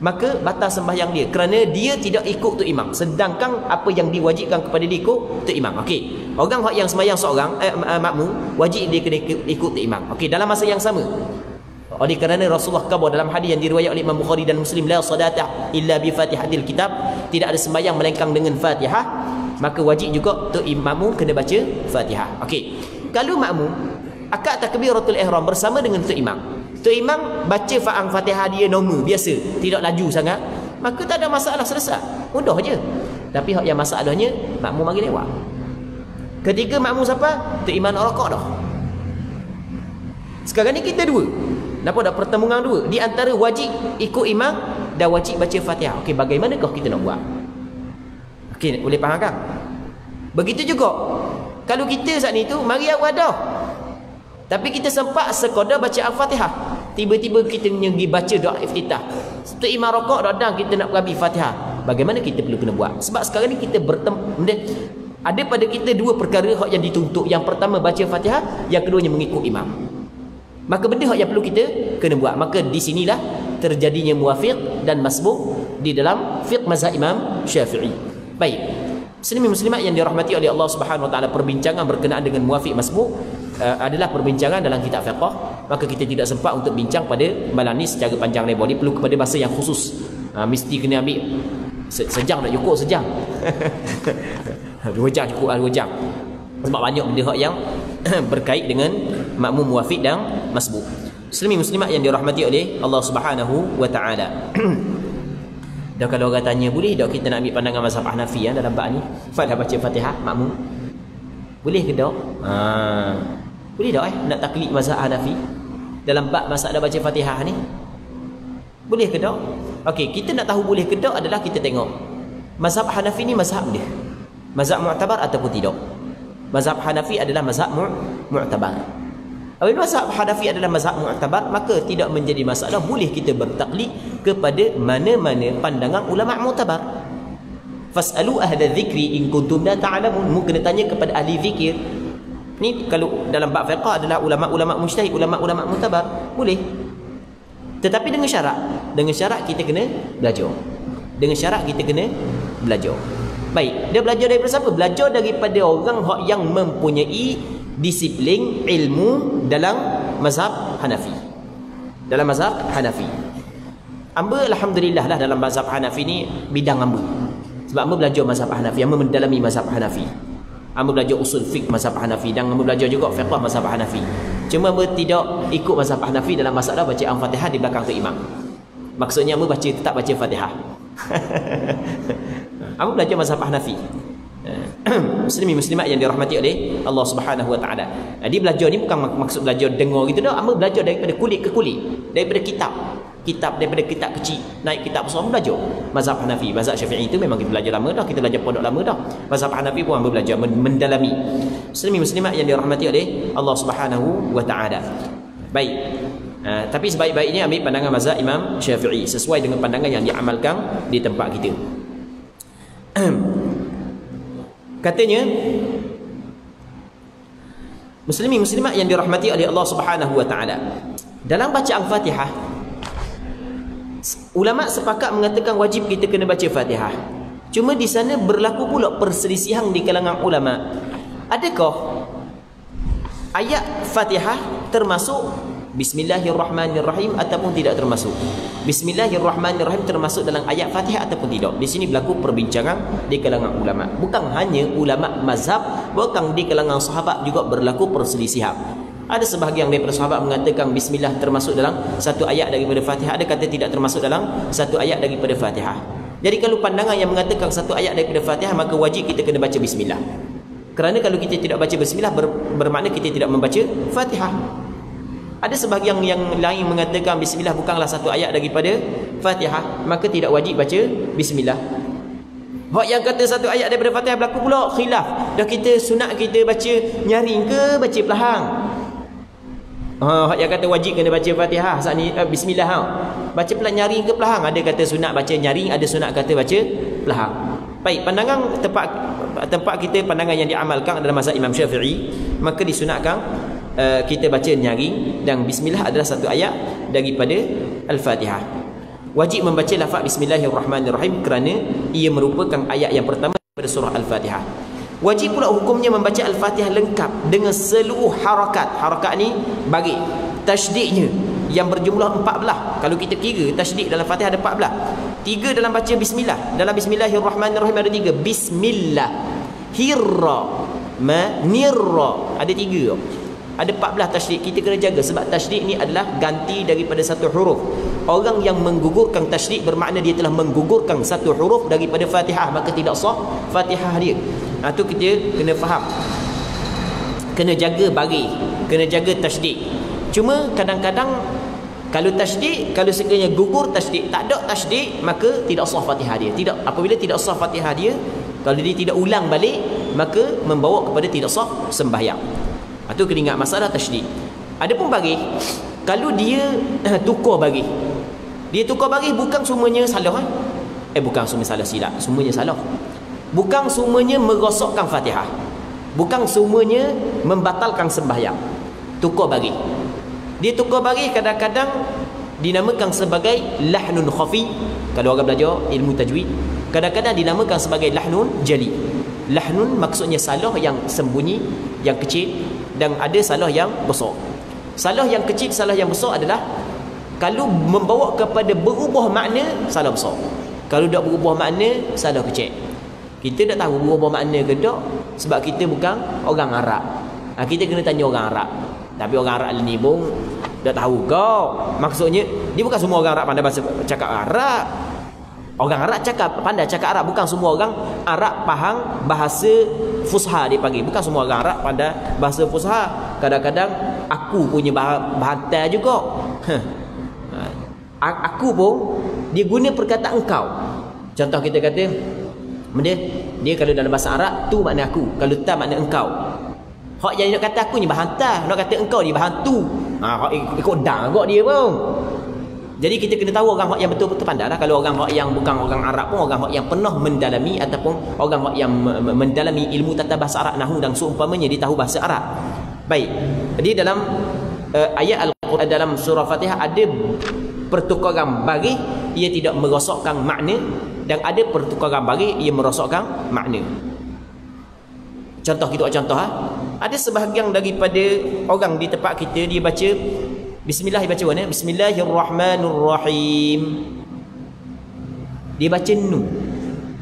maka batal sembahyang dia kerana dia tidak ikut tu imam, sedangkan apa yang diwajibkan kepada dia ikut tu imam. Okey, orang yang sembahyang seorang makmum, wajib dia kena ikut tu imam. Okey, dalam masa yang sama. Oleh kerana Rasulullah khabar dalam hadis yang diriwayatkan oleh Imam Bukhari dan Muslim, la salata illa bi Fatihatil Kitab, tidak ada sembahyang melainkan dengan Fatihah, maka wajib juga tu imam kena baca Fatihah. Okey, kalau makmum akad takbiratul ihram bersama dengan tu imam, tu imam baca Fatihah dia normal biasa, tidak laju sangat, maka tak ada masalah, selesai, mudah je. Tapi hak yang masalahnya makmum mari lewat. Ketika makmum siapa? Tu imam nak rakaat dah. Sekarang ni kita dua, nampak dah pertemuan dua di antara wajib ikut imam dan wajib baca Fatihah. Okey, bagaimanakah kita nak buat? Okey, boleh faham kan? Begitu juga kalau kita saat ni tu mari awal dah, tapi kita sempat sekadar baca Al-Fatihah, tiba-tiba kita pergi baca doa iftitah, tu imam rakaat dah dan kita nak habis Fatihah, bagaimana kita perlu kena buat? Sebab sekarang ni kita ada pada kita dua perkara hak yang dituntut. Yang pertama baca Fatihah, yang keduanya mengikut imam. Maka benda hak yang perlu kita kena buat. Maka di sinilah terjadinya muwafiq dan masbuk di dalam fiqh mazhab Imam Syafi'i. Baik, muslimin muslimat yang dirahmati oleh Allah Subhanahu wa taala, perbincangan berkenaan dengan muwafiq masbuk adalah perbincangan dalam kitab fiqh. Maka kita tidak sempat untuk bincang pada malam ni secara panjang lebar. Dia perlu kepada masa yang khusus. Mesti kena ambil sejam nak cukup, sejam. 2 jam cukup, 2 jam. Sebab banyak benda hak yang berkait dengan makmum muwafiq dan masbuk. Muslimin muslimat yang dirahmati oleh Allah Subhanahu wa taala. Dan kalau orang tanya, boleh tak kita nak ambil pandangan mazhab Hanafi dalam bab ni pada baca Fatihah makmum? Boleh ke tak? Boleh tak nak taklid mazhab Hanafi dalam bab masalah baca Fatihah ni? Boleh ke tak? Okey, kita nak tahu boleh ke tak adalah kita tengok mazhab Hanafi ni mazhab dia, mazhab mu'tabar ataupun tidak. Mazhab Hanafi adalah mazhab mu'tabar. Apabila mazhab Hanafi adalah mazhab mu'tabar, maka tidak menjadi masalah, boleh kita bertaklid kepada mana-mana pandangan ulama mu'tabar. Fas'alu ahla dzikri in kuntum la ta'lamun. Mu kena tanya kepada ahli zikir. Ni kalau dalam bab fiqh adalah ulama-ulama mujtahid, ulama-ulama mu'tabar, boleh. Tetapi dengan syarat. Dengan syarat kita kena belajar. Dengan syarat kita kena belajar. Baik, dia belajar daripada siapa? Belajar daripada orang yang mempunyai disiplin ilmu dalam mazhab Hanafi. Dalam mazhab Hanafi. Amba alhamdulillah lah dalam mazhab Hanafi ni bidang amba. Sebab amba belajar mazhab Hanafi, amba mendalami mazhab Hanafi. Amba belajar usul fiqh mazhab Hanafi dan amba belajar juga fiqh mazhab Hanafi. Cuma amba tidak ikut mazhab Hanafi dalam masalah baca Al-Fatihah di belakang tu imam. Maksudnya amba tetap baca Fatihah. Amba belajar mazhab Hanafi. Muslimin muslimat yang dirahmati oleh Allah Subhanahu wa taala. Dia belajar ni bukan maksud belajar dengar gitu dah. Amba belajar daripada kulit ke kulit, daripada kitab daripada kitab kecil naik kitab besar, belajar mazhab Hanafi. Mazhab Syafi'i itu memang kita belajar lama dah, kita belajar pondok lama dah. Mazhab Hanafi pun amba belajar mendalami. Muslimin muslimat yang dirahmati oleh Allah Subhanahu wa taala. Baik. Tapi sebaik-baiknya ambil pandangan mazhab Imam Syafi'i sesuai dengan pandangan yang diamalkan di tempat kita. Katanya, muslimin muslimat yang dirahmati oleh Allah Subhanahu wa taala, dalam bacaan Fatihah ulama sepakat mengatakan wajib kita kena baca Fatihah. Cuma di sana berlaku pula perselisihan di kalangan ulama. Adakah ayat Fatihah termasuk Bismillahirrahmanirrahim ataupun tidak termasuk? Bismillahirrahmanirrahim termasuk dalam ayat Fatihah ataupun tidak? Di sini berlaku perbincangan di kalangan ulama. Bukan hanya ulama mazhab, bahkan di kalangan sahabat juga berlaku perselisihan. Ada sebahagian daripada sahabat mengatakan Bismillah termasuk dalam satu ayat daripada Fatihah, ada kata tidak termasuk dalam satu ayat daripada Fatihah. Jadi kalau pandangan yang mengatakan satu ayat daripada Fatihah, maka wajib kita kena baca Bismillah. Kerana kalau kita tidak baca Bismillah bermakna kita tidak membaca Fatihah. Ada sebahagian yang lain mengatakan Bismillah bukanlah satu ayat daripada Fatihah, maka tidak wajib baca Bismillah. Hak yang kata satu ayat daripada Fatihah berlaku pula khilaf. Dah kita sunat kita baca nyaring ke baca perlahan? Hak yang kata wajib kena baca Fatihah saat ni bismillah baca pelan nyaring ke perlahan? Ada kata sunat baca nyaring, ada sunat kata baca perlahan. Baik, pandangan tempat kita, pandangan yang diamalkan adalah mazhab Imam Syafi'i, maka disunatkan kita baca nyaring, dan bismillah adalah satu ayat daripada Al-Fatihah. Wajib membaca lafaz Bismillahirrahmanirrahim kerana ia merupakan ayat yang pertama daripada surah Al-Fatihah. Wajib pula hukumnya membaca Al-Fatihah lengkap dengan seluruh harakat. Harakat ni bagi tasydidnya yang berjumlah 14. Kalau kita kira tasydid dalam Fatihah ada 14. 3 dalam baca bismillah. Dalam Bismillahirrahmanirrahim ada 3. Bismillah, hirra, nirra, ada 3. Ada 14 tasydid. Kita kena jaga sebab tasydid ni adalah ganti daripada satu huruf. Orang yang menggugurkan tasydid bermakna dia telah menggugurkan satu huruf daripada Fatihah, maka tidak sah Fatihah dia. Tu kita kena faham. Kena jaga bagi, kena jaga tasydid. Cuma kadang-kadang kalau tasydid, kalau sekiranya gugur tasydid, tak ada tasydid, maka tidak sah Fatihah dia. Tidak, apabila tidak sah Fatihah dia, kalau dia tidak ulang balik, maka membawa kepada tidak sah sembahyang. Itu kena ingat masalah tasydid. Adapun bagi, kalau dia tukar bagi, dia tukar bagi bukan semuanya salah bukan semuanya salah, silap, semuanya salah. Bukan semuanya merosakkan Fatihah, bukan semuanya membatalkan sembahyang. Tukar bagi, dia tukar bagi kadang-kadang dinamakan sebagai lahnun khafi. Kalau orang belajar ilmu tajwid, kadang-kadang dinamakan sebagai lahnun jali. Lahnun maksudnya salah yang sembunyi, yang kecil, dan ada salah yang besar. Salah yang kecil, salah yang besar adalah kalau membawa kepada berubah makna, salah besar. Kalau tak berubah makna, salah kecil. Kita tak tahu berubah makna ke tak, sebab kita bukan orang Arab. Kita kena tanya orang Arab. Tapi orang Arab ni pun tak tahu kau. Maksudnya dia bukan semua orang Arab pandai bahasa cakap Arab. Orang Arab pandai cakap Arab. Bukan semua orang Arab faham bahasa fusha dia panggil. Bukan semua orang Arab pandai bahasa fusha. Kadang-kadang aku punya bahantai juga. Aku pun dia guna perkataan engkau. Contoh kita kata dia kalau dalam bahasa Arab tu makna aku, kalau ta makna engkau. Hak yang nak kata aku ni bahantai, nak kata engkau ni bahan tu. Hak ikut dang agak dia pun. Jadi kita kena tahu orang yang betul-betul pandai lah. Kalau orang yang bukan orang Arab pun, orang yang pernah mendalami ataupun orang yang mendalami ilmu tata bahasa Arab, nahwu dan seumpamanya, dia tahu bahasa Arab. Baik. Jadi dalam ayat Al-Quran dalam surah Fatihah ada pertukaran bagi, ia tidak merosakkan makna, dan ada pertukaran bagi, ia merosakkan makna. Contoh kita contoh ada sebahagian daripada orang di tempat kita, dia baca bismillah, dia baca mana? Bismillahirrahmanirrahim. Dia baca nu.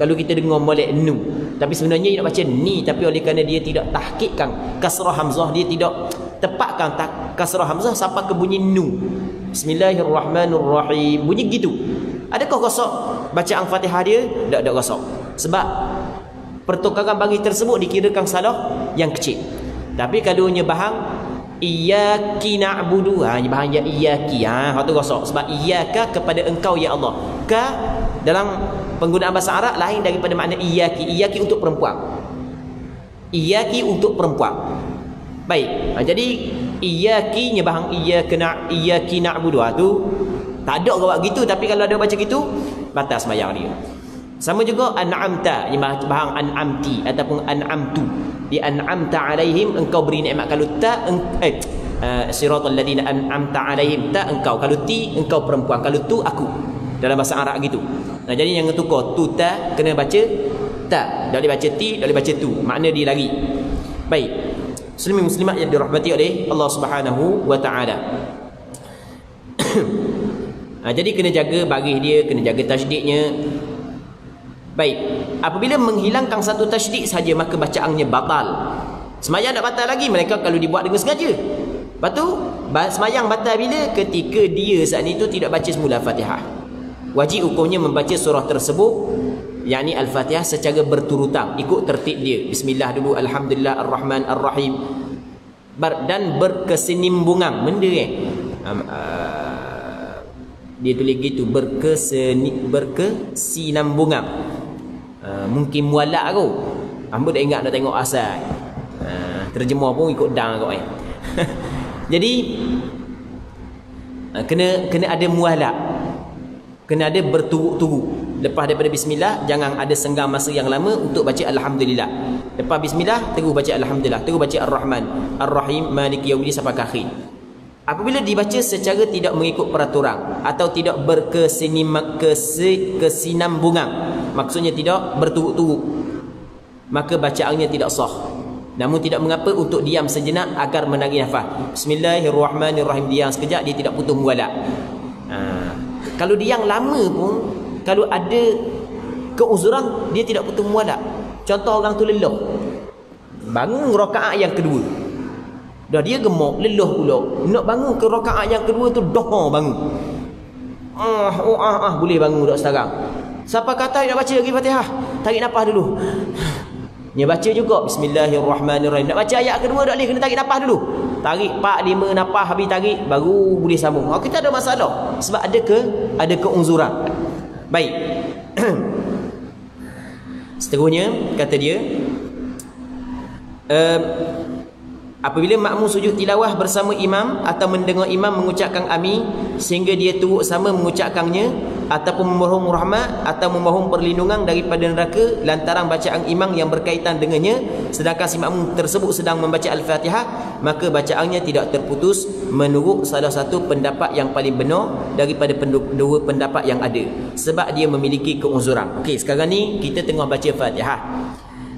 Kalau kita dengar molek nu, tapi sebenarnya dia nak baca ni, tapi oleh kerana dia tidak tahqiqkan kasrah hamzah, dia tidak tepatkan kasrah hamzah sampai ke bunyi nu. Bismillahirrahmanirrahim. Bunyi gitu. Adakah rosak bacaan Fatihah dia? Tak rosak. Sebab pertukaran bagi tersebut dikirakan salah yang kecil. Tapi kalau nyebahang iyyaki na'budu, nyebahang ya iyyaki, hak tu rosak. Sebab iyyaka kepada engkau ya Allah. Ka dalam penggunaan bahasa Arab lain daripada makna iyyaki. Iyyaki untuk perempuan. Iyyaki untuk perempuan. Baik. Jadi iyyaki nyebahang iyyaki na'budu tu tak ada orang buat gitu, tapi kalau ada baca gitu batal sembahyang dia. Sama juga an'amta, bahang an'amti ataupun an'amtu. Di an'amta alaihim, engkau beri nikmat. Kalau ta siratal ladzina an'amta alaihim, ta engkau. Kalau ti engkau perempuan, kalau tu aku. Dalam bahasa Arab gitu. Jadi yang tukar tu ta kena baca ta, tak boleh baca ti, tak boleh baca tu. Makna dia lari. Baik. Muslimin muslimat yang dirahmati oleh Allah Subhanahu wa taala. Jadi kena jaga bagi dia, kena jaga tasydidnya. Baik, apabila menghilangkan satu tasydid saja, maka bacaannya batal. Semayang tak batal lagi mereka kalau dibuat dengan sengaja. Lepas tu semayang batal bila? Ketika dia saat itu tidak baca semula Fatihah. Wajib hukumnya membaca surah tersebut, yakni Al-Fatihah, secara berturutan, ikut tertib dia. Bismillah dulu, Alhamdulillah, Ar-Rahman, Ar-Rahim, dan berkesinimbungan. Benda dia tulis gitu, berkesinambungan. mungkin mualak aku. Hamba tak ingat nak tengok asal. Terjemah pun ikut dang kau Jadi kena ada mualak. Kena ada berturut-turut. Lepas daripada bismillah, jangan ada senggang masa yang lama untuk baca alhamdulillah. Lepas bismillah, terus baca alhamdulillah, terus baca ar-Rahman, ar-Rahim, Maliki Yaumiddin sampai ke akhir. Apabila dibaca secara tidak mengikut peraturan atau tidak berkesinambungan, maksudnya tidak berturut-turut, maka bacaannya tidak sah. Namun tidak mengapa untuk diam sejenak agar menarik nafas. Bismillahirrahmanirrahim, diam sekejap, dia tidak putus mualak. Kalau diam lama pun, kalau ada keuzuran, dia tidak putus mualak. Contoh orang tu lelah, bangun rakaat yang kedua, dah dia gemuk, lelah pula, nak bangun ke rakaat yang kedua tu dah bangun. Boleh bangun dah sekarang. Siapa kata nak baca lagi Fatihah? Tarik nafas dulu. Dia baca juga Bismillahirrahmanirrahim. Nak baca ayat kedua tak boleh, kena tarik nafas dulu. Tarik 4-5 nafas, habis tarik baru boleh sambung. Kita ada masalah sebab ada keunzuran. Baik. Seterusnya kata dia, apabila makmum sujud tilawah bersama imam atau mendengar imam mengucapkan amin sehingga dia turut sama mengucapkannya, ataupun memohon rahmat atau memohon perlindungan daripada neraka lantaran bacaan imam yang berkaitan dengannya, sedangkan si makmum tersebut sedang membaca Al-Fatihah, maka bacaannya tidak terputus menurut salah satu pendapat yang paling benar daripada dua pendapat yang ada, sebab dia memiliki keuzuran. Okey, sekarang ni kita tengah baca Fatihah.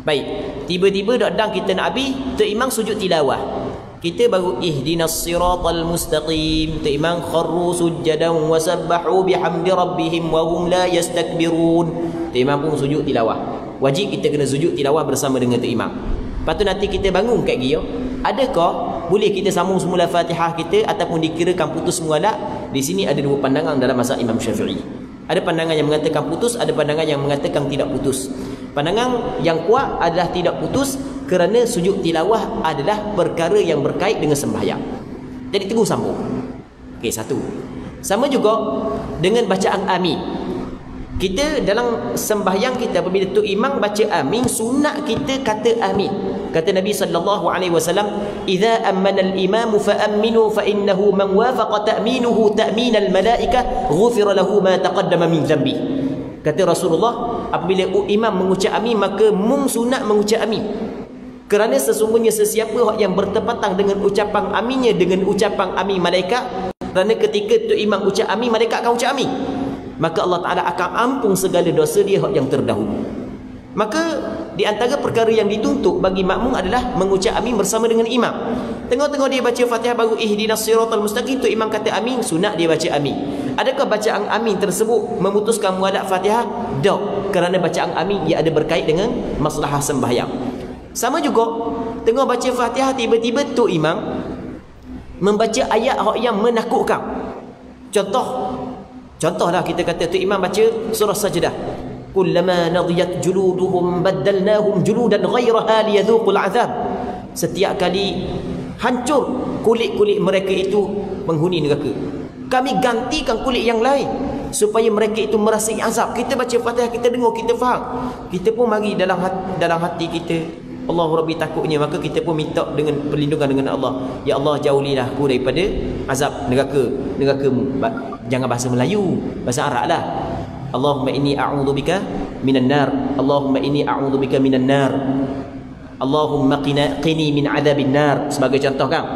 Baik, tiba-tiba datang kita nak habis, Tok Imam sujud tilawah. Kita baru ihdinas siratal mustaqim. Tok Imam kharru sujjadan wa sabbahu bihamdi rabbihim wa hum la yastakbirun. Tok Imam pun sujud tilawah. Wajib kita kena sujud tilawah bersama dengan Tok Imam. Lepas tu nanti kita bangun kat dia, adakah boleh kita sambung semula Fatihah kita ataupun dikirakan putus mualak? Di sini ada dua pandangan dalam mazhab Imam Syafi'i. Ada pandangan yang mengatakan putus, ada pandangan yang mengatakan tidak putus. Pandangan yang kuat adalah tidak putus kerana sujud tilawah adalah perkara yang berkait dengan sembahyang. Jadi terus sambung. Okey, satu. Sama juga dengan bacaan amin. Kita dalam sembahyang kita apabila Tok Imam baca amin, sunat kita kata amin. Kata Nabi sallallahu alaihi wasallam, "Idza ammana al-imamu fa aminu fa innahu man wafaqa ta'minuhu ta'min al-malaikah ghufira lahu ma taqaddama min dhanbi." Kata Rasulullah, apabila imam mengucap amin, maka mung sunat mengucap amin. Kerana sesungguhnya sesiapa yang bertepatan dengan ucapan aminnya dengan ucapan amin malaikat, kerana ketika tu imam ucap amin, malaikat akan ucap amin, maka Allah Ta'ala akan ampun segala dosa dia yang terdahulu. Maka di antara perkara yang dituntut bagi makmum adalah mengucap amin bersama dengan imam. Tengok-tengok dia baca Fatihah baru ihdinas siratal mustaqim, tu imam kata amin, sunat dia baca amin. Adakah bacaan amin tersebut memutuskan muadak Fatihah? Tak, kerana bacaan amin ia ada berkait dengan masalah sembahyang. Sama juga tengok baca Fatihah, tiba-tiba tu imam membaca ayat yang menakutkan. Contohlah kita kata tu imam baca surah Sajdah, kullama nadiyat juluduhum baddalnahum juludan ghairaha liyadhuqul azab. Setiap kali hancur kulit-kulit mereka itu penghuni neraka, kami gantikan kulit yang lain supaya mereka itu merasai azab. Kita baca Fatihah, kita dengar, kita faham, kita pun mari dalam hati kita, Allah Rabbi takutnya, maka kita pun minta dengan perlindungan dengan Allah. Ya Allah, jauhilah aku daripada azab neraka-mu. Jangan bahasa Melayu, bahasa Arab lah. Allahumma inni a'udzubika minan nar. Allahumma inni a'udzubika minan nar. Allahumma qini min adzabin nar. Sebagai contoh kan.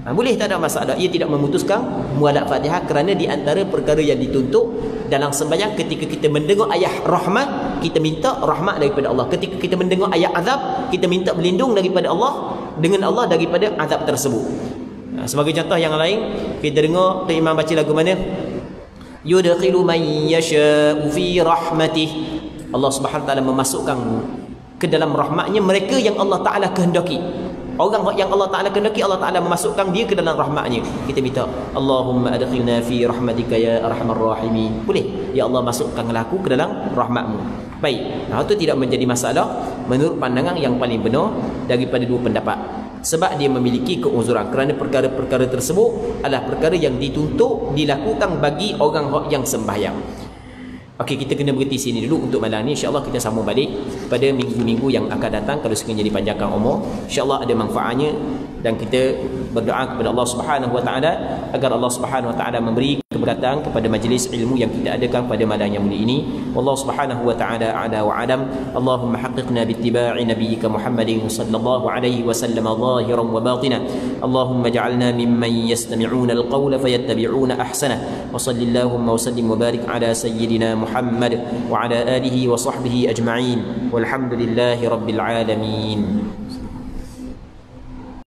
Boleh, tak ada masalah. Ia tidak memutuskan muadak Fatihah kerana di antara perkara yang dituntut dalam sembahyang, ketika kita mendengar ayat rahmat, kita minta rahmat daripada Allah. Ketika kita mendengar ayat azab, kita minta berlindung daripada Allah, dengan Allah daripada azab tersebut. Sebagai contoh yang lain, kita dengar Tok Imam baca lagu mana? Yudkhilu man yasha'u fi rahmatih. Allah Subhanahu wa taala memasukkan ke dalam rahmatnya mereka yang Allah Taala kehendaki. Orang yang Allah Ta'ala kehendaki, Allah Ta'ala memasukkan dia ke dalam rahmatnya. Kita minta, Allahumma adkhilna fi rahmatika ya arhamar rahimin. Boleh, ya Allah masukkanlah aku ke dalam rahmatmu. Baik, itu tidak menjadi masalah menurut pandangan yang paling benar daripada dua pendapat, sebab dia memiliki keuzuran kerana perkara-perkara tersebut adalah perkara yang dituntut dilakukan bagi orang yang sembahyang. Okey, kita kena berhenti sini dulu untuk malam ni. InsyaAllah kita sambung balik pada minggu-minggu yang akan datang kalau sekiranya dipanjangkan umur. InsyaAllah ada manfaatnya, dan kita berdoa kepada Allah Subhanahu Wa Taala agar Allah Subhanahu Wa Taala memberi keberkatan kepada majlis ilmu yang kita adakan pada malam yang mulia ini. Wallahu Subhanahu Wa Taala a'la wa a'lam. Allahumma haqqiqna bittiba'i nabiyyika Muhammadin sallallahu alaihi wasallam zahiran wa batinan. Allahumma ij'alna mimman yastami'una al-qawla fayattabi'una ahsanah. Wa sallallahu wa sallim wa barik ala sayyidina Muhammad wa ala alihi wa sahbihi ajma'in. Walhamdulillahi rabbil alamin.